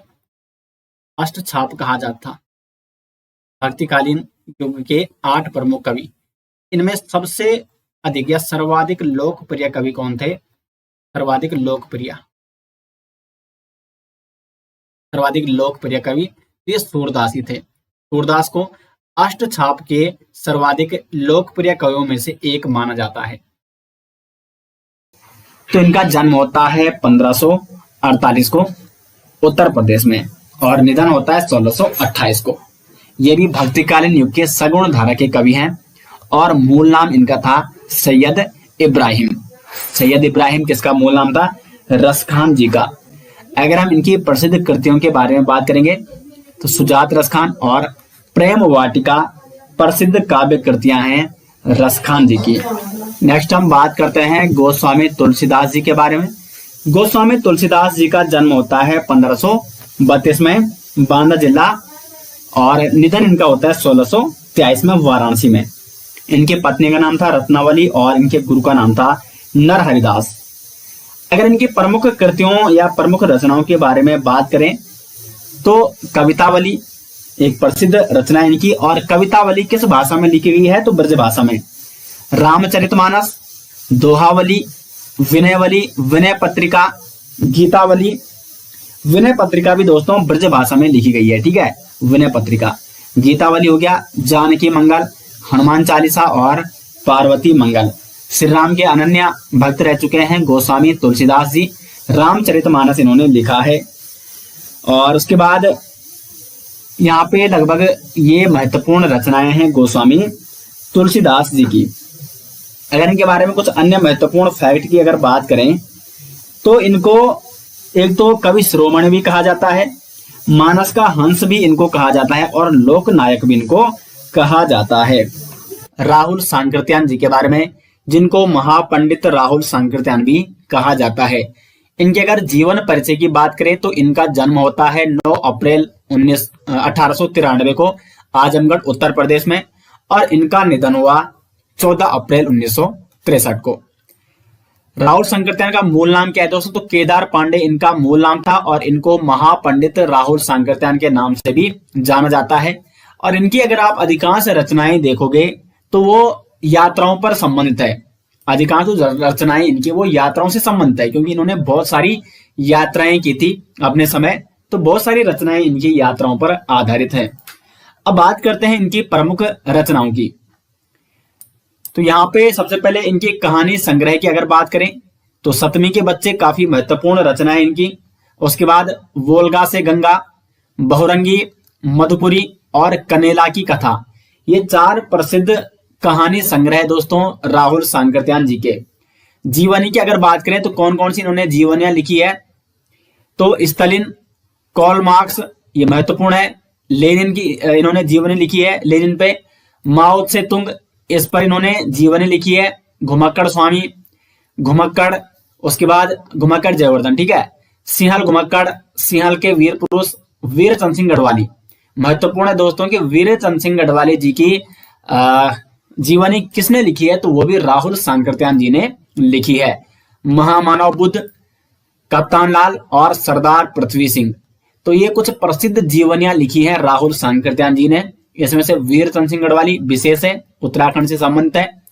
अष्टछाप कहा जाता था, भक्तिकालीन युग के 8 प्रमुख कवि, इनमें सबसे अधिक या सर्वाधिक लोकप्रिय कवि कौन थे? सर्वाधिक लोकप्रिय कवि ये सूरदास ही थे। सूरदास को अष्टछाप के सर्वाधिक लोकप्रिय कवियों में से एक माना जाता है। तो इनका जन्म होता है 1548 को उत्तर प्रदेश में और निधन होता है 1628 को। ये भी भक्तिकालीन युग के सगुण धारा के कवि हैं और मूल नाम इनका था सैयद इब्राहिम। सैयद इब्राहिम किसका मूल नाम था? रसखान जी का। अगर हम इनकी प्रसिद्ध कृतियों के बारे में बात करेंगे तो सुजात रसखान और प्रेम वाटिका प्रसिद्ध काव्य कृतियां हैं रसखान जी की। नेक्स्ट हम बात करते हैं गोस्वामी तुलसीदास जी के बारे में। गोस्वामी तुलसीदास जी का जन्म होता है 1532 में बांदा जिला और निधन इनका होता है 1623 में वाराणसी में। इनकी पत्नी का नाम था रत्नावली और इनके गुरु का नाम था नरहरिदास। अगर इनकी प्रमुख कृतियों या प्रमुख रचनाओं के बारे में बात करें तो कवितावली एक प्रसिद्ध रचना इनकी, और कवितावली किस भाषा में लिखी गई है? तो ब्रज भाषा में। रामचरितमानस, दोहावली, विनयवली, विनय पत्रिका, गीतावली। विनय पत्रिका भी दोस्तों ब्रज भाषा में लिखी गई है, ठीक है, विनय पत्रिका। गीतावली हो गया, जानकी मंगल, हनुमान चालीसा और पार्वती मंगल। श्री राम के अनन्य भक्त रह चुके हैं गोस्वामी तुलसीदास जी। रामचरितमानस इन्होंने लिखा है। और उसके बाद यहाँ पे लगभग ये महत्वपूर्ण रचनाएं हैं गोस्वामी तुलसीदास जी की। अगर इनके बारे में कुछ अन्य महत्वपूर्ण फैक्ट की अगर बात करें तो इनको एक तो कवि शिरोमणि भी कहा जाता है, मानस का हंस भी इनको कहा जाता है और लोक नायक भी इनको कहा जाता है। राहुल सांकृत्यायन जी के बारे में, जिनको महापंडित राहुल सांकृत्यायन भी कहा जाता है। इनके अगर जीवन परिचय की बात करें तो इनका जन्म होता है 9 अप्रैल 1893 को आजमगढ़ उत्तर प्रदेश में और इनका निधन हुआ 14 अप्रैल 1963 को। राहुल सांकृत्यायन का मूल नाम क्या है दोस्तों? तो केदार पांडे इनका मूल नाम था और इनको महापंडित राहुल सांकृत्यायन के नाम से भी जाना जाता है। और इनकी अगर आप अधिकांश रचनाएं देखोगे तो वो यात्राओं पर संबंधित है। अधिकांश रचनाएं इनकी वो यात्राओं से संबंधित है, क्योंकि इन्होंने बहुत सारी यात्राएं की थी अपने समय, तो बहुत सारी रचनाएं इनकी यात्राओं पर आधारित है। अब बात करते हैं इनकी प्रमुख रचनाओं की। तो यहाँ पे सबसे पहले इनकी कहानी संग्रह की अगर बात करें तो सतमी के बच्चे काफी महत्वपूर्ण रचना है इनकी। उसके बाद वोल्गा से गंगा, बहुरंगी, मधुपुरी और कनेला की कथा, ये 4 प्रसिद्ध कहानी संग्रह दोस्तों राहुल सांकृत्यायन जी के। जीवनी की अगर बात करें तो कौन कौन सी इन्होंने जीवनियां लिखी है? तो स्टालिन, कार्ल मार्क्स, ये महत्वपूर्ण है। लेनिन की इन्होंने जीवनी लिखी है, लेनिन पे। माओ त्से तुंग, इस पर इन्होंने जीवनी लिखी है। घुमक्कड़ स्वामी, घुमक्कड़, उसके बाद घुमक्कड़ जयवर्धन, ठीक है। सिंहल घुमक्कड़, सिंहल के वीर पुरुष वीरचंद सिंह गढ़वाली। महत्वपूर्ण है दोस्तों कि वीरचंद सिंह गढ़वाली जी की जीवनी किसने लिखी है? तो वो भी राहुल सांकृत्यायन जी ने लिखी है। महामानव बुद्ध, कप्तान लाल और सरदार पृथ्वी सिंह, तो ये कुछ प्रसिद्ध जीवनियां लिखी हैं राहुल सांकृत्यायन जी ने। इसमें से वीरचंद सिंह गढ़वाली विशेष है, उत्तराखंड से संबंधित है।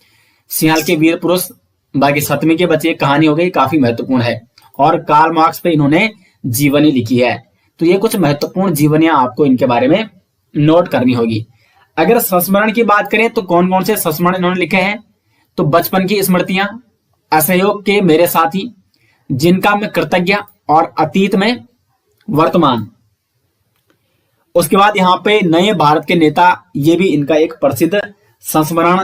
सिंहल के वीर पुरुष बाकी 7वीं के बच्चे कहानी हो गई, काफी महत्वपूर्ण है। और कार्ल मार्क्स पे इन्होंने जीवनी लिखी है। तो ये कुछ महत्वपूर्ण जीवनियां आपको इनके बारे में नोट करनी होगी। अगर संस्मरण की बात करें तो कौन कौन से संस्मरण इन्होंने लिखे हैं, तो बचपन की स्मृतियां, असहयोग के मेरे साथी, जिनका मैं कृतज्ञ, और अतीत में वर्तमान। उसके बाद यहाँ पे नए भारत के नेता, ये भी इनका एक प्रसिद्ध संस्मरण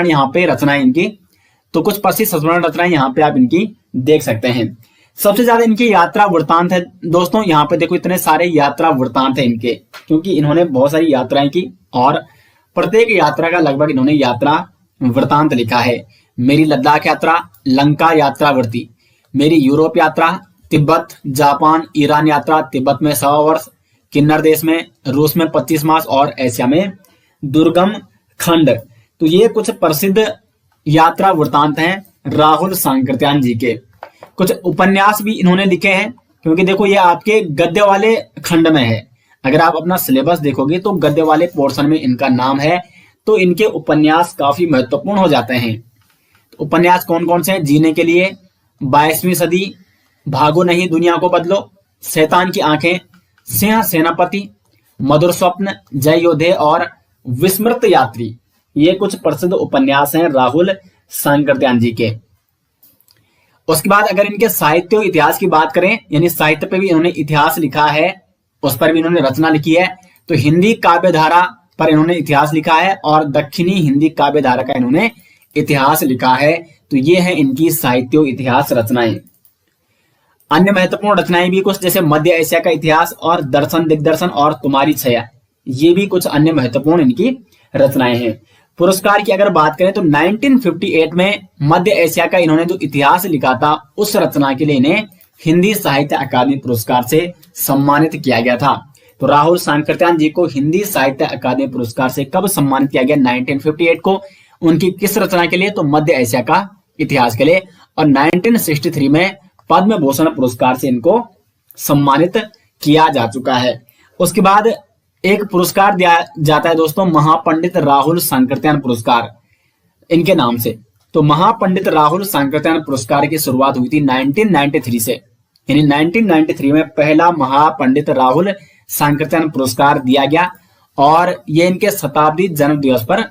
यहाँ पे रचनाएं इनकी। तो कुछ प्रसिद्ध संस्मरण रचनाएं यहाँ पे आप इनकी देख सकते हैं। सबसे ज्यादा इनकी यात्रा वृत्तांत है दोस्तों। यहाँ पे देखो इतने सारे यात्रा वृत्तांत है इनके, क्योंकि इन्होंने बहुत सारी यात्राएं की और प्रत्येक यात्रा का लगभग इन्होंने यात्रा वृत्तांत लिखा है। मेरी लद्दाख यात्रा, लंका यात्रावृत्ति, मेरी यूरोप यात्रा, तिब्बत, जापान, ईरान यात्रा, तिब्बत में 100 वर्ष, किन्नर देश में, रूस में 25 मास और एशिया में दुर्गम खंड। तो ये कुछ प्रसिद्ध यात्रा वृत्तांत हैं राहुल सांकृत्यायन जी के। कुछ उपन्यास भी इन्होंने लिखे हैं, क्योंकि देखो ये आपके गद्य वाले खंड में है। अगर आप अपना सिलेबस देखोगे तो गद्य वाले पोर्शन में इनका नाम है, तो इनके उपन्यास काफी महत्वपूर्ण हो जाते हैं। तो उपन्यास कौन कौन से हैं? जीने के लिए, 22वीं सदी, भागो नहीं दुनिया को बदलो, शैतान की आंखें, सिंह सेनापति, मधुर स्वप्न, जय योद्धे और विस्मृत यात्री। ये कुछ प्रसिद्ध उपन्यास हैं राहुल सांकृत्यायन जी के। उसके बाद अगर इनके साहित्य और इतिहास की बात करें, यानी साहित्य पे भी इन्होंने इतिहास लिखा है, उस पर भी इन्होंने रचना लिखी है। तो हिंदी काव्य धारा पर इन्होंने इतिहास लिखा है और दक्षिणी हिंदी काव्य धारा का इन्होंने इतिहास लिखा है। तो ये है इनकी साहित्य और इतिहास रचनाएं। अन्य महत्वपूर्ण रचनाएं भी कुछ, जैसे मध्य एशिया का इतिहास और दर्शन दिग्दर्शन और तुम्हारी छाया, ये भी कुछ अन्य महत्वपूर्ण इनकी रचनाएं हैं। पुरस्कार की अगर बात करें तो 1958 में मध्य एशिया का इन्होंने जो इतिहास लिखा था, उस रचना के लिए इन्हें हिंदी साहित्य अकादमी पुरस्कार से सम्मानित किया गया था। तो राहुल सांकृत्यायन जी को हिंदी साहित्य अकादमी पुरस्कार से कब सम्मानित किया गया? 1958 को। उनकी किस रचना के लिए? तो मध्य एशिया का इतिहास के लिए। और 1963 में पद्म भूषण पुरस्कार से इनको सम्मानित किया जा चुका है। उसके बाद एक पुरस्कार दिया जाता है दोस्तों, महापंडित राहुल सांकृत्यायन पुरस्कार, इनके नाम से। तो महापंडित राहुल सांकृत्यायन पुरस्कार की शुरुआत हुई थी 1993 से, यानी 1993 में पहला महापंडित राहुल सांकृत्यायन पुरस्कार दिया गया। और ये इनके शताब्दी जन्म दिवस पर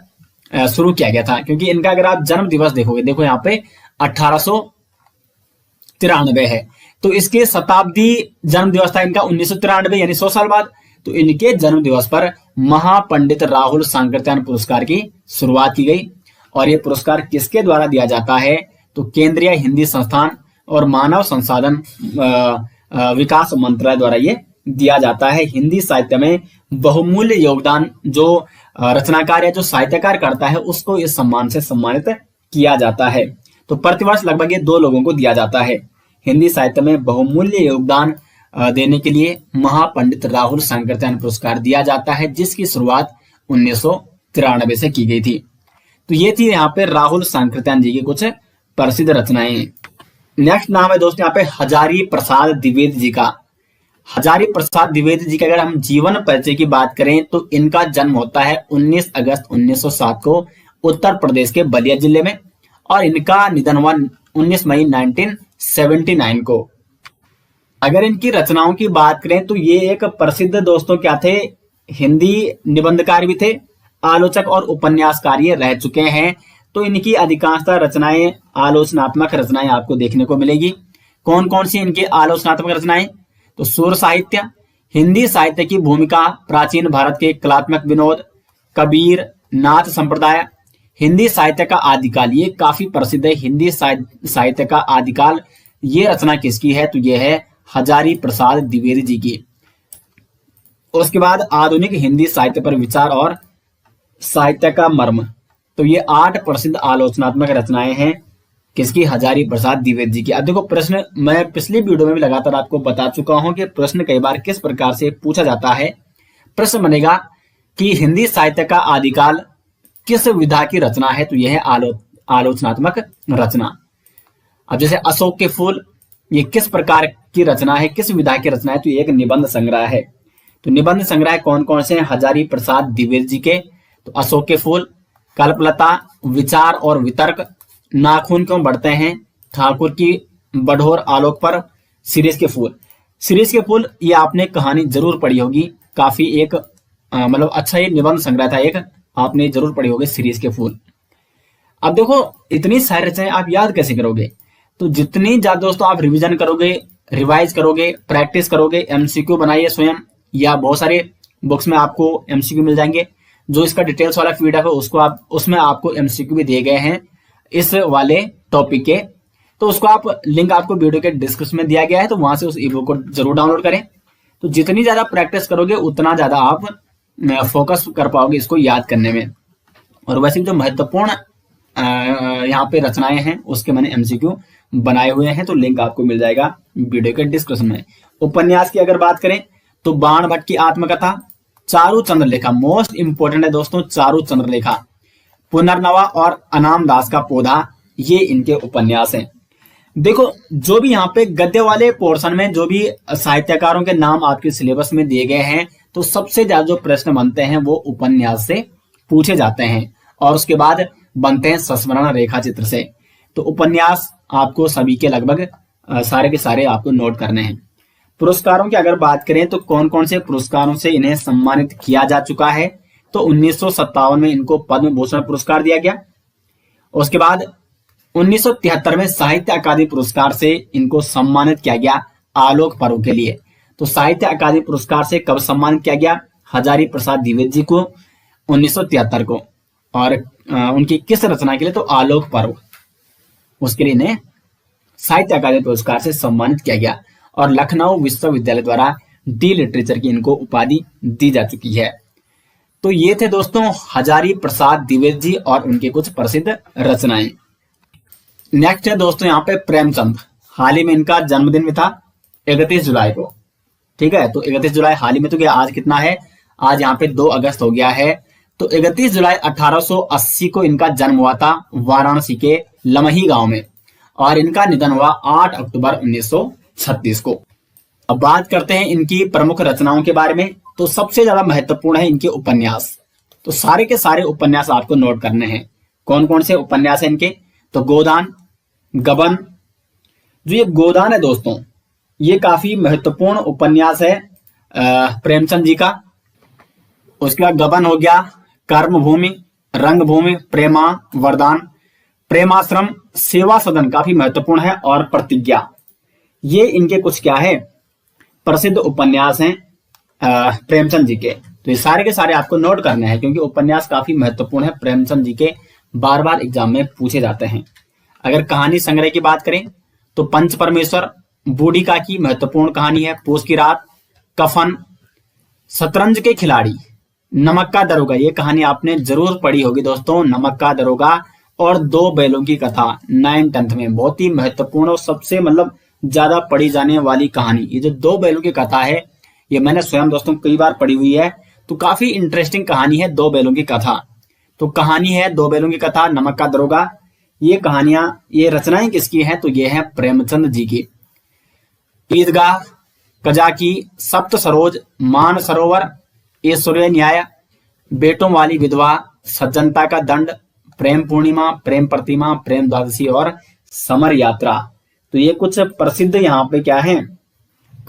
शुरू किया गया था, क्योंकि इनका अगर आप जन्म दिवस देखोगे, देखो यहाँ पे 1893 है, तो इसके शताब्दी जन्म दिवस था इनका 1993, यानी 100 साल बाद। तो इनके जन्म दिवस पर महापंडित राहुल सांकृत्यायन पुरस्कार की शुरुआत की गई। और यह पुरस्कार किसके द्वारा दिया जाता है? तो केंद्रीय हिंदी संस्थान और मानव संसाधन विकास मंत्रालय द्वारा ये दिया जाता है। हिंदी साहित्य में बहुमूल्य योगदान जो रचनाकार या जो साहित्यकार करता है, उसको इस सम्मान से सम्मानित किया जाता है। तो प्रतिवर्ष लगभग ये 2 लोगों को दिया जाता है। हिंदी साहित्य में बहुमूल्य योगदान देने के लिए महापंडित राहुल सांकृत्यायन पुरस्कार दिया जाता है, जिसकी शुरुआत 1993 से की गई थी। तो ये थी यहाँ पे राहुल सांकृत्यायन जी की कुछ प्रसिद्ध रचनाएं। नेक्स्ट नाम है दोस्तों यहाँ पे हजारी प्रसाद द्विवेदी जी का। हजारी प्रसाद द्विवेदी जी का अगर हम जीवन परिचय की बात करें तो इनका जन्म होता है 19 अगस्त 1907 को उत्तर प्रदेश के बलिया जिले में, और इनका निधन हुआ 19 मई 1979 को। अगर इनकी रचनाओं की बात करें तो ये एक प्रसिद्ध दोस्तों क्या थे? हिंदी निबंधकार भी थे, आलोचक और उपन्यासकार ये रह चुके हैं। तो इनकी अधिकांशतः रचनाएं आलोचनात्मक रचनाएं आपको देखने को मिलेगी। कौन कौन सी इनकी आलोचनात्मक रचनाएं? तो सूर साहित्य, हिंदी साहित्य की भूमिका, प्राचीन भारत के कलात्मक विनोद, कबीर, नाथ संप्रदाय, हिंदी साहित्य का आदिकाल, ये काफी प्रसिद्ध है। हिंदी साहित्य का आदिकाल, ये रचना किसकी है? तो ये है हजारी प्रसाद द्विवेदी जी की। उसके बाद आधुनिक हिंदी साहित्य पर विचार और साहित्य का मर्म, तो ये 8 प्रसिद्ध आलोचनात्मक रचनाएं हैं किसकी? हजारी प्रसाद द्विवेदी जी की। अब देखो प्रश्न, मैं पिछली वीडियो में भी लगातार आपको बता चुका हूं कि प्रश्न कई बार किस प्रकार से पूछा जाता है। प्रश्न बनेगा कि हिंदी साहित्य का आदिकाल किस विधा की रचना है? तो यह है आलोचनात्मक रचना। अब जैसे अशोक के फूल, ये किस प्रकार की रचना है, किस विधा की रचना है? तो ये एक निबंध संग्रह है। तो निबंध संग्रह कौन कौन से हैं? हजारी प्रसाद द्विवेदी जी के। तो अशोक के फूल, कल्पलता, विचार और वितर्क, नाखून क्यों बढ़ते हैं, ठाकुर की बढोर आलोक पर, सीरीज के फूल। सीरीज के फूल ये आपने कहानी जरूर पढ़ी होगी, काफी एक मतलब अच्छा ये निबंध संग्रह था एक, आपने जरूर पढ़ी होगी सीरीज के फूल। अब देखो इतनी सारी रचनाएं आप याद कैसे करोगे, तो जितनी ज्यादा दोस्तों आप रिवीजन करोगे, रिवाइज करोगे, प्रैक्टिस करोगे, एमसीक्यू बनाइए स्वयं, या बहुत सारे बुक्स में आपको एमसीक्यू मिल जाएंगे। जो इसका डिटेल्स वाला पीडीएफ है उसको आप, उसमें आपको एमसीक्यू भी दिए गए हैं इस वाले टॉपिक के, तो उसको आप लिंक आपको वीडियो के डिस्क्रिप्शन में दिया गया है, तो वहां से उस ईबुक को जरूर डाउनलोड करें। तो जितनी ज्यादा प्रैक्टिस करोगे उतना ज्यादा आप फोकस कर पाओगे इसको याद करने में। और वैसे जो महत्वपूर्ण यहाँ पे रचनाएं हैं उसके मैंने एमसीक्यू बनाए हुए हैं, तो लिंक आपको मिल जाएगा वीडियो के डिस्क्रिप्शन में। उपन्यास की अगर बात करें तो बाण भट्ट की आत्मकथा, चारू चंद्रलेखा मोस्ट इंपोर्टेंट है दोस्तों, चारू चंद्रलेखा, पुनर्नवा और अनाम दास का पौधा, ये इनके उपन्यास हैं। देखो जो भी यहाँ पे गद्य वाले पोर्शन में जो भी साहित्यकारों के नाम आपके सिलेबस में दिए गए हैं, तो सबसे ज्यादा जो प्रश्न बनते हैं वो उपन्यास से पूछे जाते हैं, और उसके बाद बनते हैं संस्मरण रेखा चित्र से। तो उपन्यास आपको सभी के लगभग सारे के सारे आपको नोट करने हैं। पुरस्कारों की अगर बात करें तो कौन कौन से पुरस्कारों से इन्हें सम्मानित किया जा चुका है, तो 1957 में इनको पद्म भूषण पुरस्कार दिया गया। उसके बाद 1973 में साहित्य अकादमी पुरस्कार से इनको सम्मानित किया गया आलोक पर्व के लिए। तो साहित्य अकादमी पुरस्कार से कब सम्मानित किया गया, हजारी प्रसाद द्विवेदी जी को 1973 को, और उनकी किस रचना के लिए, तो आलोक पर्व, उसके लिए इन्हें साहित्य अकादमी पुरस्कार से सम्मानित किया गया। और लखनऊ विश्वविद्यालय द्वारा डी लिटरेचर की इनको उपाधि दी जा चुकी है। तो ये थे दोस्तों हजारी प्रसाद द्विवेदी जी और उनके कुछ प्रसिद्ध रचनाएं। नेक्स्ट है दोस्तों यहाँ पे प्रेमचंद, हाल ही में इनका जन्मदिन भी था 31 जुलाई को, ठीक है। तो 31 जुलाई हाल ही में तो गया, आज कितना है, आज यहाँ पे 2 अगस्त हो गया है। तो 31 जुलाई 1880 को इनका जन्म हुआ था वाराणसी के लमही गांव में, और इनका निधन हुआ 8 अक्टूबर 1936 को। अब बात करते हैं इनकी प्रमुख रचनाओं के बारे में, तो सबसे ज्यादा महत्वपूर्ण है इनके उपन्यास। तो सारे के सारे उपन्यास आपको नोट करने हैं। कौन कौन से उपन्यास हैं इनके, तो गोदान, गबन। जो ये गोदान है दोस्तों, ये काफी महत्वपूर्ण उपन्यास है प्रेमचंद जी का। उसके बाद गबन हो गया, कर्मभूमि, रंगभूमि, प्रेमा वरदान, प्रेमाश्रम, सेवा सदन काफी महत्वपूर्ण है, और प्रतिज्ञा। ये इनके कुछ क्या है, प्रसिद्ध उपन्यास हैं प्रेमचंद जी के। तो ये सारे के सारे आपको नोट करने हैं, क्योंकि उपन्यास काफी महत्वपूर्ण है प्रेमचंद जी के, बार बार एग्जाम में पूछे जाते हैं। अगर कहानी संग्रह की बात करें तो पंच परमेश्वर, बूढ़िका की महत्वपूर्ण कहानी है, पूस की रात, कफन, शतरंज के खिलाड़ी, नमक का दरोगा, ये कहानी आपने जरूर पढ़ी होगी दोस्तों, नमक का दरोगा, और 2 बैलों की कथा 9th 10th में, बहुत ही महत्वपूर्ण और सबसे मतलब ज्यादा पढ़ी जाने वाली कहानी। ये जो 2 बैलों की कथा है, ये मैंने स्वयं दोस्तों कई बार पढ़ी हुई है, तो काफी इंटरेस्टिंग कहानी है 2 बैलों की कथा। तो कहानी है 2 बैलों की कथा, नमक का दरोगा। ये कहानियां, ये रचनाएं किसकी हैं, तो ये है प्रेमचंद जी की। ईदगाह, कजाकी, सप्त सरोज, मान सरोवर, ऐश्वर्य न्याय, बेटों वाली विधवा, सज्जनता का दंड, प्रेम पूर्णिमा, प्रेम प्रतिमा, प्रेम द्वादशी और समर यात्रा। तो ये कुछ प्रसिद्ध यहाँ पे क्या है,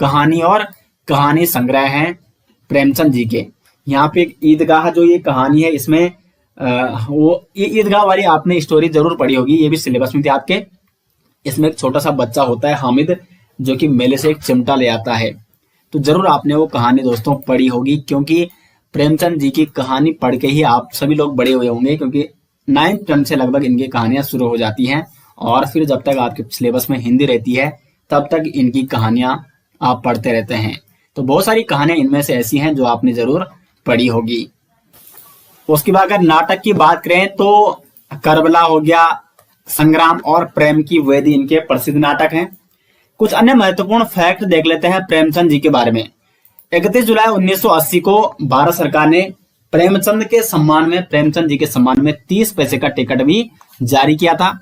कहानी और कहानी संग्रह हैं प्रेमचंद जी के। यहाँ पे एक ईदगाह जो ये कहानी है, इसमें वो ये ईदगाह वाली आपने स्टोरी जरूर पढ़ी होगी, ये भी सिलेबस में थी आपके। इसमें एक छोटा सा बच्चा होता है हामिद, जो कि मेले से एक चिमटा ले आता है। तो जरूर आपने वो कहानी दोस्तों पढ़ी होगी, क्योंकि प्रेमचंद जी की कहानी पढ़ के ही आप सभी लोग बड़े हुए होंगे, क्योंकि 9th 10th से लगभग इनकी कहानियां शुरू हो जाती हैं, और फिर जब तक आपके सिलेबस में हिंदी रहती है तब तक इनकी कहानियां आप पढ़ते रहते हैं। तो बहुत सारी कहानियां इनमें से ऐसी हैं जो आपने जरूर पढ़ी होगी। उसके बाद अगर नाटक की बात करें तो करबला हो गया, संग्राम और प्रेम की वेदी इनके प्रसिद्ध नाटक हैं। कुछ अन्य महत्वपूर्ण फैक्ट देख लेते हैं प्रेमचंद जी के बारे में। 31 जुलाई 1980 को भारत सरकार ने प्रेमचंद जी के सम्मान में 30 पैसे का टिकट भी जारी किया था।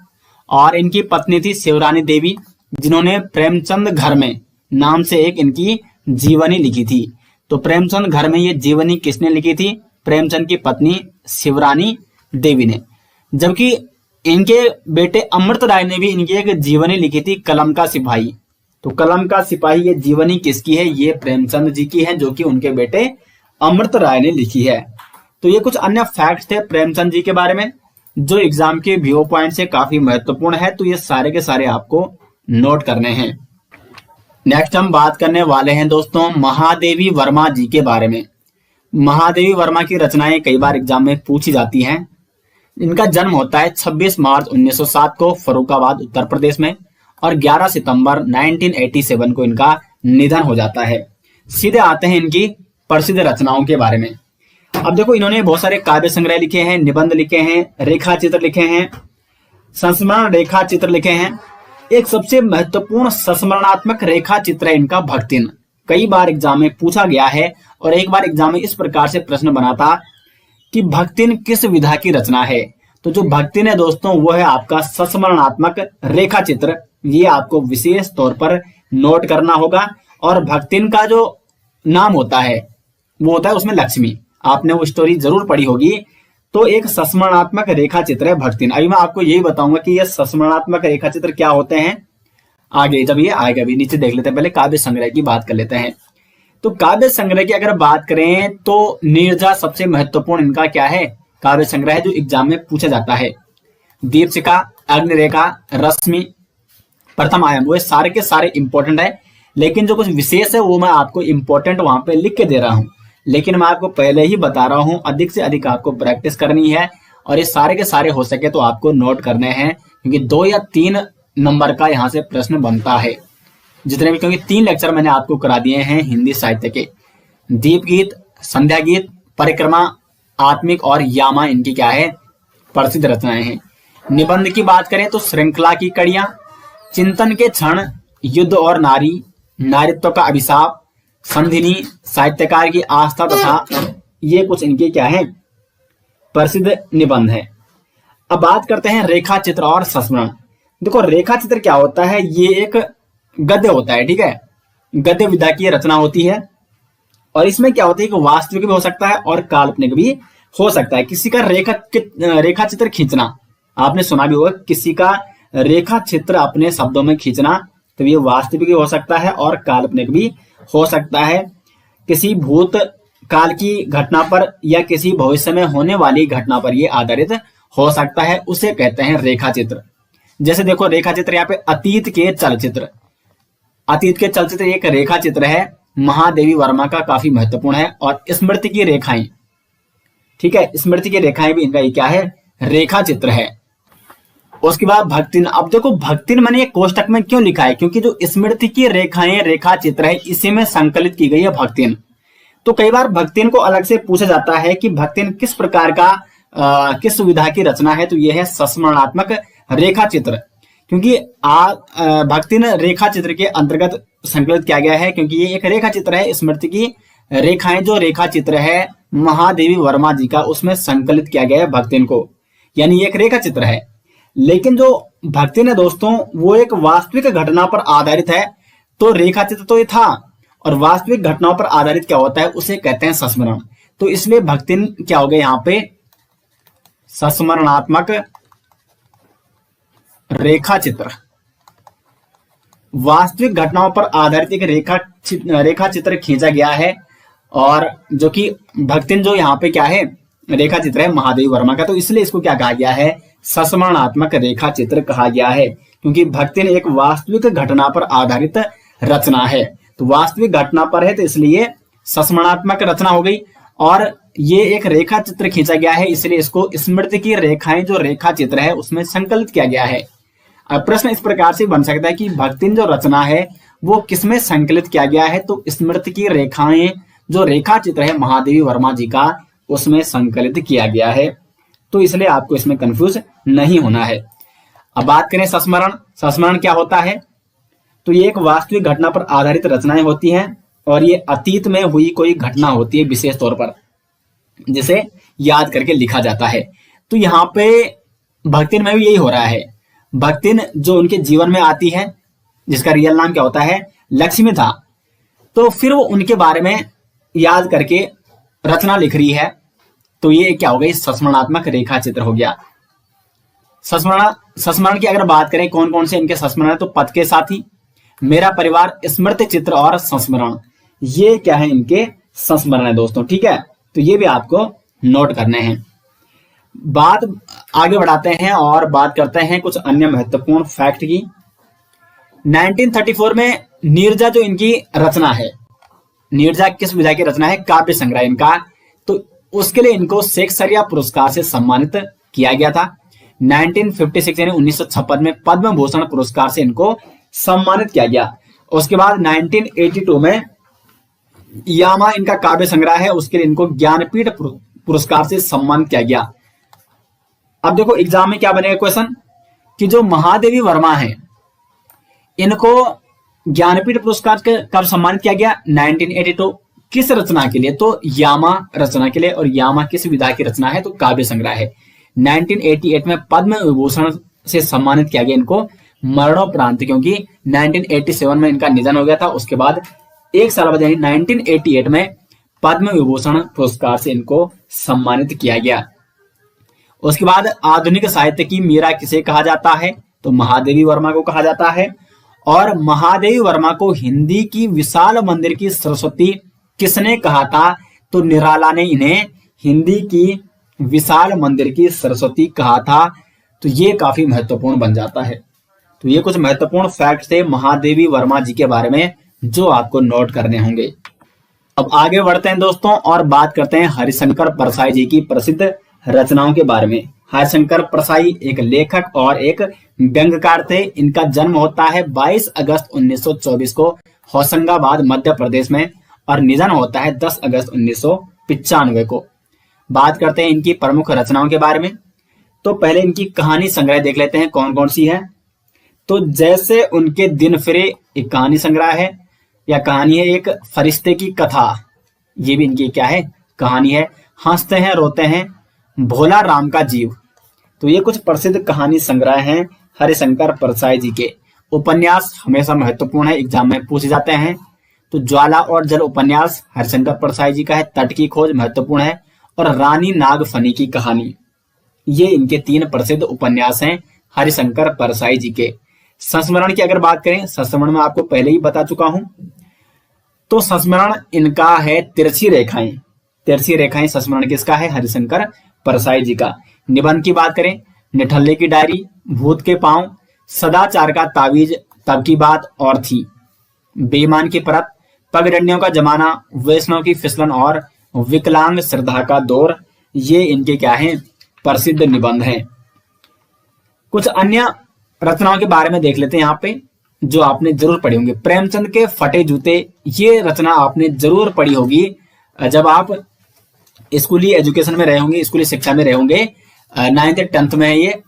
और इनकी पत्नी थी शिवरानी देवी, जिन्होंने प्रेमचंद घर में नाम से एक इनकी जीवनी लिखी थी। तो प्रेमचंद घर में ये जीवनी किसने लिखी थी, प्रेमचंद की पत्नी शिवरानी देवी ने। जबकि इनके बेटे अमृत राय ने भी इनकी एक जीवनी लिखी थी, कलम का सिपाही। तो कलम का सिपाही ये जीवनी किसकी है? ये प्रेमचंद जी की है, जो कि उनके बेटे अमृत राय ने लिखी है। तो ये कुछ अन्य फैक्ट्स थे प्रेमचंद जी के बारे में जो एग्जाम के व्यू पॉइंट से काफी महत्वपूर्ण है। तो ये सारे के सारे आपको नोट करने हैं। नेक्स्ट हम बात करने वाले हैं दोस्तों महादेवी वर्मा जी के बारे में। महादेवी वर्मा की रचनाएं कई बार एग्जाम में पूछी जाती हैं। इनका जन्म होता है 26 मार्च 1907 को फर्रुखाबाद उत्तर प्रदेश में और 11 सितंबर 1987 को इनका निधन हो जाता है। सीधे आते हैं इनकी प्रसिद्ध रचनाओं के बारे में। अब देखो, इन्होंने बहुत सारे काव्य संग्रह लिखे हैं, निबंध लिखे हैं, रेखा चित्र लिखे हैं, संस्मरण रेखा चित्र लिखे हैं। एक सबसे महत्वपूर्ण संस्मरणात्मक रेखा चित्र है इनका भक्तिन। कई बार एग्जाम में पूछा गया है और एक बार एग्जाम में इस प्रकार से प्रश्न बना था कि भक्तिन किस विधा की रचना है। तो जो भक्तिन है दोस्तों वो है आपका संस्मरणात्मक रेखा चित्र। ये आपको विशेष तौर पर नोट करना होगा। और भक्तिन का जो नाम होता है वो होता है उसमें लक्ष्मी। आपने वो स्टोरी जरूर पढ़ी होगी। तो एक संस्मरणात्मक रेखा चित्र है भक्तिन। अभी मैं आपको यही बताऊंगा कि ये संस्मरणात्मक रेखा चित्र क्या होते हैं आगे, जब ये आएगा। भी नीचे देख लेते हैं, पहले काव्य संग्रह की बात कर लेते हैं। तो काव्य संग्रह की अगर बात करें तो नीरजा सबसे महत्वपूर्ण इनका क्या है काव्य संग्रह है जो एग्जाम में पूछा जाता है। दीपशिखा, अग्निरेखा, रश्मि, प्रथम आयाम, वो सारे के सारे इंपॉर्टेंट है। लेकिन जो कुछ विशेष है वो मैं आपको इंपॉर्टेंट वहां पे लिख के दे रहा हूं। लेकिन मैं आपको पहले ही बता रहा हूं, अधिक से अधिक आपको प्रैक्टिस करनी है और ये सारे के सारे हो सके तो आपको नोट करने हैं, क्योंकि 2 या 3 नंबर का यहाँ से प्रश्न बनता है जितने भी, क्योंकि 3 लेक्चर मैंने आपको करा दिए हैं हिंदी साहित्य के। दीप गीत, संध्या गीत, परिक्रमा, आत्मिक और यामा इनकी क्या है प्रसिद्ध रचनाएं हैं। निबंध की बात करें तो श्रृंखला की कड़ियां, चिंतन के क्षण, युद्ध और नारी, नारित्व का अभिशाप, संधिनी, साहित्यकार की आस्था तथा ये कुछ इनके क्या है प्रसिद्ध निबंध है। अब बात करते हैं रेखा चित्र और संस्मरण। देखो, रेखा चित्र क्या होता है? ये एक गद्य होता है, ठीक है। गद्य विधा की रचना होती है और इसमें क्या होता है कि वास्तविक भी हो सकता है और काल्पनिक भी हो सकता है। किसी का रेखा चित्र खींचना आपने सुना भी होगा, किसी का रेखा चित्र अपने शब्दों में खींचना, तो ये वास्तविक भी हो सकता है और काल्पनिक भी हो सकता है। किसी भूत काल की घटना पर या किसी भविष्य में होने वाली घटना पर ये आधारित हो सकता है, उसे कहते हैं रेखा चित्र। जैसे देखो, रेखा चित्र यहाँ पे अतीत के चलचित्र, अतीत के चलचित्र एक रेखा चित्र है, महादेवी वर्मा का काफी महत्वपूर्ण है। और स्मृति की रेखाएं, ठीक है, स्मृति की रेखाएं भी इनका ये क्या है रेखा चित्र है। उसके बाद भक्तिन। अब देखो, भक्तिन मैंने एक कोष्टक में क्यों लिखा है, क्योंकि जो स्मृति की रेखाएं रेखा चित्र है इसी में संकलित की गई है भक्तिन। तो कई बार भक्तिन को अलग से पूछा जाता है कि भक्तिन किस प्रकार का किस सुविधा की रचना है। तो यह है संस्मरणात्मक रेखा चित्र, क्योंकि भक्तिन रेखा चित्र के अंतर्गत संकलित किया गया है, क्योंकि ये एक रेखा चित्र है। स्मृति की रेखाएं जो रेखा चित्र है महादेवी वर्मा जी का, उसमें संकलित किया गया है भक्तिन को, यानी एक रेखा चित्र है। लेकिन जो भक्तिन है दोस्तों वो एक वास्तविक घटना पर आधारित है। तो रेखा चित्र तो ये था, और वास्तविक घटनाओं पर आधारित क्या होता है उसे कहते हैं संस्मरण। तो इसलिए भक्तिन क्या हो गया यहाँ पे संस्मरणात्मक रेखा चित्र, वास्तविक घटनाओं पर आधारित एक रेखा चित्र खींचा गया है। और जो कि भक्तिन जो यहाँ पे क्या है रेखा चित्र है महादेवी वर्मा का, तो इसलिए इसको क्या कहा गया है संस्मरणात्मक रेखा चित्र कहा गया है, क्योंकि भक्तिन एक वास्तविक घटना पर आधारित रचना है। तो वास्तविक घटना पर है तो इसलिए संस्मरणात्मक रचना हो गई, और ये एक रेखा चित्र खींचा गया है, इसलिए इसको स्मृति की रेखाएं जो रेखा चित्र है उसमें संकलित किया गया है। अब प्रश्न इस प्रकार से बन सकता है कि भक्तिन जो रचना है वो किसमें संकलित किया गया है। तो स्मृति की रेखाएं जो रेखा चित्र है महादेवी वर्मा जी का उसमें संकलित किया गया है। तो इसलिए आपको इसमें कंफ्यूज नहीं होना है। अब बात करें संस्मरण। संस्मरण क्या होता है? तो ये एक वास्तविक घटना पर आधारित रचनाएं होती हैं और ये अतीत में हुई कोई घटना होती है विशेष तौर पर, जिसे याद करके लिखा जाता है। तो यहाँ पे भक्तिन में भी यही हो रहा है। भक्तिन जो उनके जीवन में आती है, जिसका रियल नाम क्या होता है लक्ष्मी था, तो फिर वो उनके बारे में याद करके रचना लिख रही है। तो ये क्या हो गई संस्मरणात्मक रेखा चित्र हो गया। संस्मरण संस्मरण की अगर बात करें कौन कौन से इनके संस्मरण है, तो पथ के साथी, मेरा परिवार, स्मृति चित्र और संस्मरण, ये क्या है इनके संस्मरण है दोस्तों। ठीक है, तो ये भी आपको नोट करने हैं। बात आगे बढ़ाते हैं और बात करते हैं कुछ अन्य महत्वपूर्ण फैक्ट की। 1934 में नीरजा जो इनकी रचना है, नीरजा किस विधा की रचना है, काव्य संग्रह इनका, तो उसके लिए इनको शेक्सपियर पुरस्कार से सम्मानित किया गया था। 1956 यानी 1956 में पद्म भूषण पुरस्कार से इनको सम्मानित किया गया। उसके बाद 1982 में यामा इनका काव्य संग्रह है, उसके लिए इनको ज्ञानपीठ पुरस्कार से सम्मानित किया गया। अब देखो एग्जाम में क्या बनेगा क्वेश्चन, कि जो महादेवी वर्मा है इनको ज्ञानपीठ पुरस्कार कब सम्मानित किया गया, 1982। किस रचना के लिए, तो यामा रचना के लिए, और यामा किस विधा की रचना है, तो काव्य संग्रह है। 1988 में पद्म विभूषण से सम्मानित किया गया इनको मरणोपरांत, क्योंकि 1987 में इनका निधन हो गया था। उसके बाद एक साल बाद यानी 1988 में पद्म विभूषण पुरस्कार से इनको सम्मानित किया गया। उसके बाद आधुनिक साहित्य की मीरा किसे कहा जाता है, तो महादेवी वर्मा को कहा जाता है। और महादेवी वर्मा को हिंदी की विशाल मंदिर की सरस्वती किसने कहा था, तो निराला ने इन्हें हिंदी की विशाल मंदिर की सरस्वती कहा था। तो ये काफी महत्वपूर्ण बन जाता है। तो ये कुछ महत्वपूर्ण फैक्ट थे महादेवी वर्मा जी के बारे में जो आपको नोट करने होंगे। अब आगे बढ़ते हैं दोस्तों और बात करते हैं हरिशंकर परसाई जी की प्रसिद्ध रचनाओं के बारे में। हरिशंकर परसाई एक लेखक और एक व्यंग्यकार थे। इनका जन्म होता है 22 अगस्त 1924 को होशंगाबाद मध्य प्रदेश में, और निधन होता है 10 अगस्त 1995 को। बात करते हैं इनकी प्रमुख रचनाओं के बारे में। तो पहले इनकी कहानी संग्रह देख लेते हैं कौन कौन सी है। तो जैसे उनके दिन फिरे एक कहानी संग्रह है, या कहानी है। एक फरिश्ते की कथा, ये भी इनकी क्या है, कहानी है। हंसते हैं रोते हैं, भोला राम का जीव, तो ये कुछ प्रसिद्ध कहानी संग्रह हैं हरिशंकर परसाई जी के। उपन्यास हमेशा महत्वपूर्ण है, एग्जाम में पूछे जाते हैं। तो ज्वाला और जल उपन्यास हरिशंकर परसाई जी का है। तट की खोज महत्वपूर्ण है, और रानी नागफनी की कहानी, ये इनके 3 प्रसिद्ध उपन्यास हैं हरिशंकर परसाई जी के। संस्मरण की अगर बात करें, संस्मरण में आपको पहले ही बता चुका हूं। तो संस्मरण इनका है तिरछी रेखाएं। तिरछी रेखाएं संस्मरण किसका है, हरिशंकर परसाई जी का। निबंध की बात करें, निठल्ले की डायरी, भूत के पांव, सदाचार का तावीज, तब की बात और थी, बेईमान की परत, पगडंडियों का जमाना, वैष्णव की फिसलन और विकलांग श्रद्धा का दौर, ये इनके क्या हैं, प्रसिद्ध निबंध हैं। कुछ अन्य रचनाओं के बारे में देख लेते हैं यहाँ पे जो आपने जरूर पढ़ी होंगी। प्रेमचंद के फटे जूते, ये रचना आपने जरूर पढ़ी होगी जब आप स्कूली एजुकेशन में रहे होंगे, स्कूली शिक्षा में रहे होंगे। 9th 10th में है ये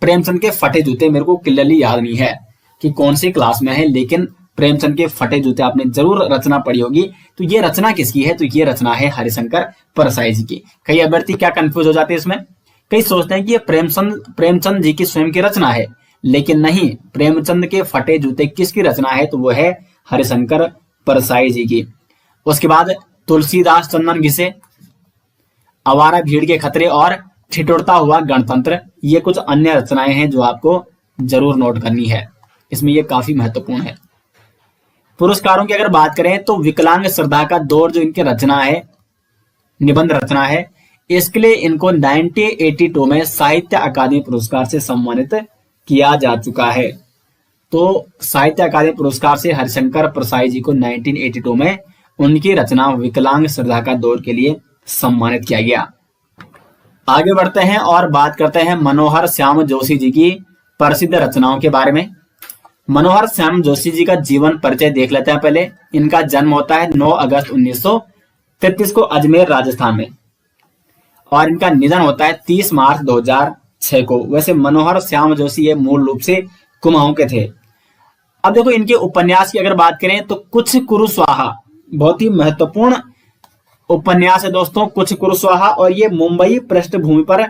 प्रेमचंद के फटे जूते। मेरे को क्लियरली याद नहीं है कि कौन सी क्लास में है, लेकिन प्रेमचंद के फटे जूते आपने जरूर रचना पढ़ी होगी। तो ये रचना किसकी है, तो ये रचना है हरिशंकर परसाई जी की। कई अभ्यर्थी क्या कंफ्यूज हो जाते हैं इसमें, कई सोचते हैं कि ये प्रेमचंद जी की स्वयं की रचना है, लेकिन नहीं, प्रेमचंद के फटे जूते किसकी रचना है, तो वो है हरिशंकर परसाई जी की। उसके बाद तुलसीदास चंदन घिसे, आवारा भीड़ के खतरे और ठिठुरता हुआ गणतंत्र, ये कुछ अन्य रचनाएं हैं जो आपको जरूर नोट करनी है, इसमें ये काफी महत्वपूर्ण है। पुरस्कारों की अगर बात करें तो विकलांग श्रद्धा का दौर जो इनकी रचना है, निबंध रचना है, इसके लिए इनको 1982 में साहित्य अकादमी पुरस्कार से सम्मानित किया जा चुका है। तो साहित्य अकादमी पुरस्कार से हरिशंकर परसाई जी को 1982 में उनकी रचना विकलांग श्रद्धा का दौर के लिए सम्मानित किया गया। आगे बढ़ते हैं और बात करते हैं मनोहर श्याम जोशी जी की प्रसिद्ध रचनाओं के बारे में। मनोहर श्याम जोशी जी का जीवन परिचय देख लेते हैं पहले। इनका जन्म होता है 9 अगस्त 1933 को अजमेर राजस्थान में, और इनका निधन होता है 30 मार्च 2006 को। वैसे मनोहर श्याम जोशी ये मूल रूप से कुमाऊं के थे। अब देखो इनके उपन्यास की अगर बात करें तो कुछ कुरु स्वाहा बहुत ही महत्वपूर्ण उपन्यास है दोस्तों, कुछ कुरु स्वाहा, और ये मुंबई पृष्ठभूमि पर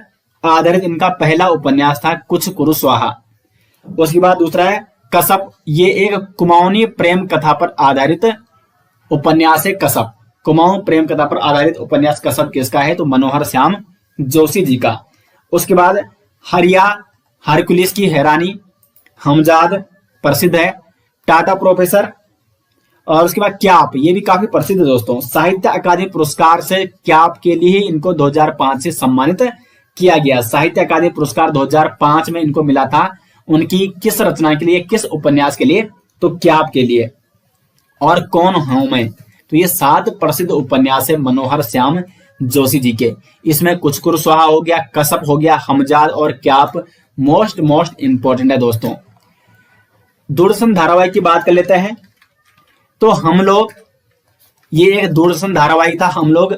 आधारित इनका पहला उपन्यास था कुछ कुरु स्वाहा। उसके बाद दूसरा है कसब, ये एक कुमाऊनी प्रेम कथा पर आधारित उपन्यास है। कसब, कुमाऊं प्रेम कथा पर आधारित उपन्यास कसब किसका है, तो मनोहर श्याम जोशी जी का। उसके बाद हरकुलिस की हैरानी, हमजाद प्रसिद्ध है, टाटा प्रोफेसर, और उसके बाद क्याप, ये भी काफी प्रसिद्ध है दोस्तों। साहित्य अकादमी पुरस्कार से क्याप के लिए ही इनको 2005 से सम्मानित किया गया। साहित्य अकादमी पुरस्कार 2005 में इनको मिला था। उनकी किस रचना के लिए, किस उपन्यास के लिए? तो क्याप के लिए। और कौन हूं मैं, तो ये 7 प्रसिद्ध उपन्यास है मनोहर श्याम जोशी जी के। इसमें कुछ कुरसुहा हो गया, कसब हो गया, हमजाद और क्याप मोस्ट इंपॉर्टेंट है दोस्तों। दूरदर्शन धारावाहिक की बात कर लेते हैं। तो हम लोग, ये एक दूरदर्शन धारावाहिक था हम लोग,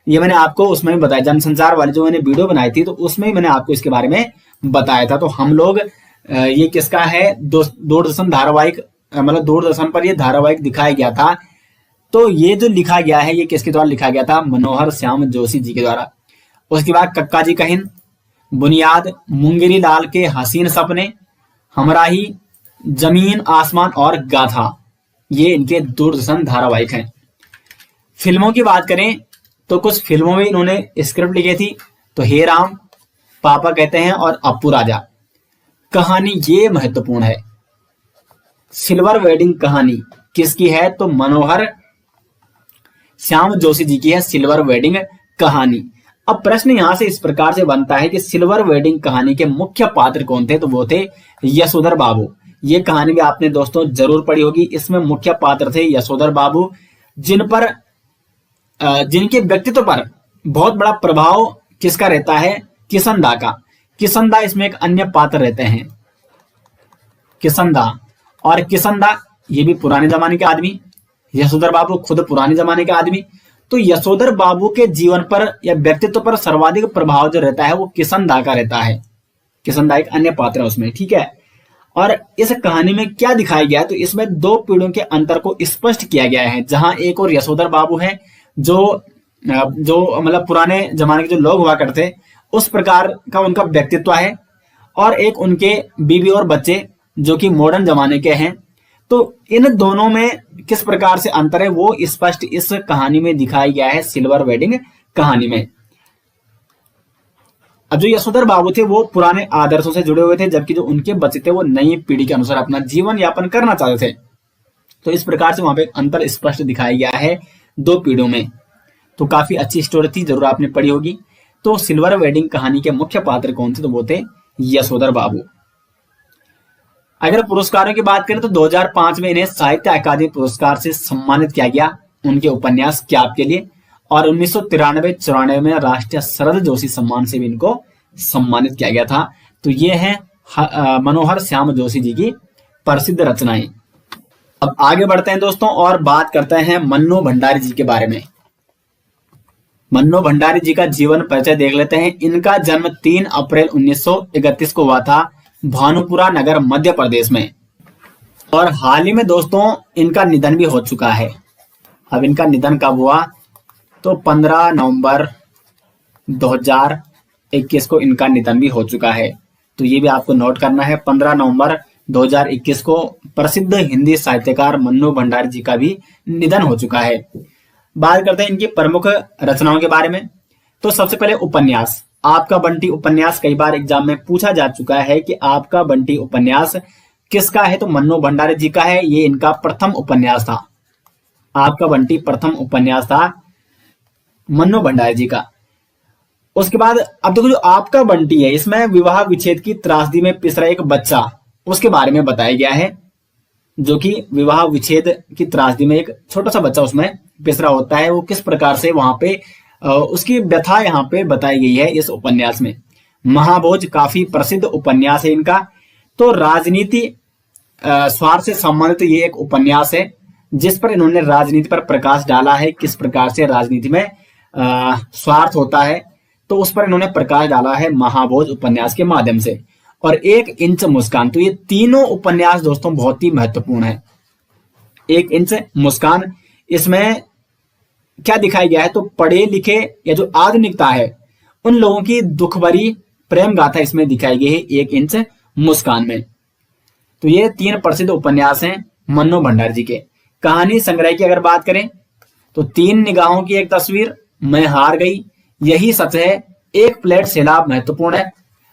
ये मैंने आपको उसमें भी बताया, जनसंचार वाली जो मैंने वीडियो बनाई थी तो उसमें मैंने आपको इसके बारे में बताया था। तो हम लोग, ये किसका है? दूरदर्शन धारावाहिक, मतलब दूरदर्शन पर ये धारावाहिक दिखाया गया था। तो ये जो लिखा गया है, ये किसके द्वारा लिखा गया था? मनोहर श्याम जोशी जी के द्वारा। उसके बाद कक्का जी का हिंद, बुनियाद, मुंगेरी लाल के हसीन सपने, हमराही, जमीन आसमान और गाथा, ये इनके दूरदर्शन धारावाहिक हैं। फिल्मों की बात करें तो कुछ फिल्मों में इन्होंने स्क्रिप्ट लिखी थी। तो हे राम, पापा कहते हैं और अप्पू राजा। कहानी ये महत्वपूर्ण है। सिल्वर वेडिंग कहानी किसकी है? तो मनोहर श्याम जोशी जी की है सिल्वर वेडिंग कहानी। अब प्रश्न यहां से इस प्रकार से बनता है कि सिल्वर वेडिंग कहानी के मुख्य पात्र कौन थे? तो वो थे यशोधर बाबू। ये कहानी भी आपने दोस्तों जरूर पढ़ी होगी। इसमें मुख्य पात्र थे यशोधर बाबू, जिनके व्यक्तित्व पर बहुत बड़ा प्रभाव किसका रहता है? किशनदा का। किशनदा इसमें एक अन्य पात्र रहते हैं, किशनदा। और किशनदा ये भी पुराने जमाने के आदमी, यशोधर बाबू खुद पुराने जमाने के आदमी। तो यशोधर बाबू के जीवन पर या व्यक्तित्व पर सर्वाधिक प्रभाव जो रहता है वो किशनदा का रहता है। किशनदा एक अन्य पात्र है उसमें, ठीक है। और इस कहानी में क्या दिखाया गया है? तो इसमें 2 पीढ़ियों के अंतर को स्पष्ट किया गया है। जहां एक और यशोधर बाबू है जो मतलब पुराने जमाने के जो लोग हुआ करते उस प्रकार का उनका व्यक्तित्व है, और एक उनके बीवी और बच्चे जो कि मॉडर्न जमाने के हैं। तो इन दोनों में किस प्रकार से अंतर है वो स्पष्ट इस कहानी में दिखाया गया है, सिल्वर वेडिंग कहानी में। अब जो यशोधर बाबू थे वो पुराने आदर्शों से जुड़े हुए थे, जबकि जो उनके बच्चे थे वो नई पीढ़ी के अनुसार अपना जीवन यापन करना चाहते थे। तो इस प्रकार से वहां पे अंतर स्पष्ट दिखाया गया है 2 पीढ़ियों में। तो काफी अच्छी स्टोरी थी, जरूर आपने पढ़ी होगी। तो सिल्वर वेडिंग कहानी के मुख्य पात्र कौन थे? तो वो थे यशोधर बाबू। अगर पुरस्कारों की बात करें तो 2005 में इन्हें साहित्य अकादमी पुरस्कार से सम्मानित किया गया उनके उपन्यास क्याप के लिए, और 1993-94 में राष्ट्रीय शरद जोशी सम्मान से भी इनको सम्मानित किया गया था। तो ये है मनोहर श्याम जोशी जी की प्रसिद्ध रचनाएं। अब आगे बढ़ते हैं दोस्तों और बात करते हैं मन्नू भंडारी जी के बारे में। मन्नू भंडारी जी का जीवन परिचय देख लेते हैं। इनका जन्म 3 अप्रैल 1931 को हुआ था भानुपुरा नगर मध्य प्रदेश में, और हाल ही में दोस्तों इनका निधन भी हो चुका है। अब इनका निधन कब हुआ? तो 15 नवंबर 2021 को इनका निधन भी हो चुका है। तो ये भी आपको नोट करना है, 15 नवंबर 2021 को प्रसिद्ध हिंदी साहित्यकार मन्नू भंडारी जी का भी निधन हो चुका है। बात करते हैं इनकी प्रमुख रचनाओं के बारे में। तो सबसे पहले उपन्यास, आपका बंटी उपन्यास कई बार एग्जाम में पूछा जा चुका है कि आपका बंटी उपन्यास किसका है? तो मन्नू भंडारी जी का है। ये इनका प्रथम उपन्यास था। आपका बंटी प्रथम उपन्यास था मन्नू भंडारी जी का। उसके बाद अब देखो, जो आपका बंटी है इसमें विवाह विच्छेद की त्रासदी में पिस रहा एक बच्चा, उसके बारे में बताया गया है। जो कि विवाह विच्छेद की त्रासदी में एक छोटा सा बच्चा उसमें पिस रहा होता है, वो किस प्रकार से वहां पे उसकी व्यथा यहाँ पे बताई गई है इस उपन्यास में। महाभोज काफी प्रसिद्ध उपन्यास है इनका। तो राजनीति स्वार्थ से संबंधित ये एक उपन्यास है जिस पर इन्होंने राजनीति पर प्रकाश डाला है, किस प्रकार से राजनीति में स्वार्थ होता है, तो उस पर इन्होंने प्रकाश डाला है महाभोज उपन्यास के माध्यम से। और 1 इंच मुस्कान, तो ये तीनों उपन्यास दोस्तों बहुत ही महत्वपूर्ण है। 1 इंच मुस्कान, इसमें क्या दिखाया गया है? तो पढ़े लिखे या जो आधुनिकता है उन लोगों की दुख भरी प्रेम गाथा इसमें दिखाई गई है 1 इंच मुस्कान में। तो ये 3 प्रसिद्ध उपन्यास हैं मन्नू भंडारी जी के। कहानी संग्रह की अगर बात करें तो 3 निगाहों की एक तस्वीर, मैं हार गई, यही सच है, 1 प्लेट सैलाब महत्वपूर्ण है,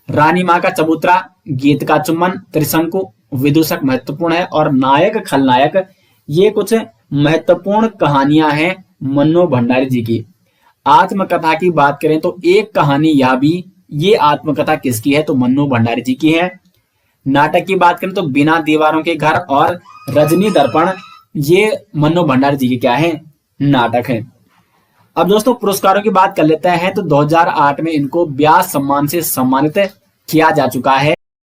रानी माँ का चबूतरा, गीत का चुम्बन, त्रिशंकु, विदूषक महत्वपूर्ण है और नायक खलनायक, ये कुछ महत्वपूर्ण कहानियां हैं मन्नू भंडारी जी की। आत्मकथा की बात करें तो एक कहानी यह भी, ये आत्मकथा किसकी है तो मन्नू भंडारी जी की है। नाटक की बात करें तो बिना दीवारों के घर और रजनी दर्पण, ये मन्नू भंडारी जी के क्या है, नाटक है। अब दोस्तों पुरस्कारों की बात कर लेते हैं तो 2008 में इनको व्यास सम्मान से सम्मानित किया जा चुका है।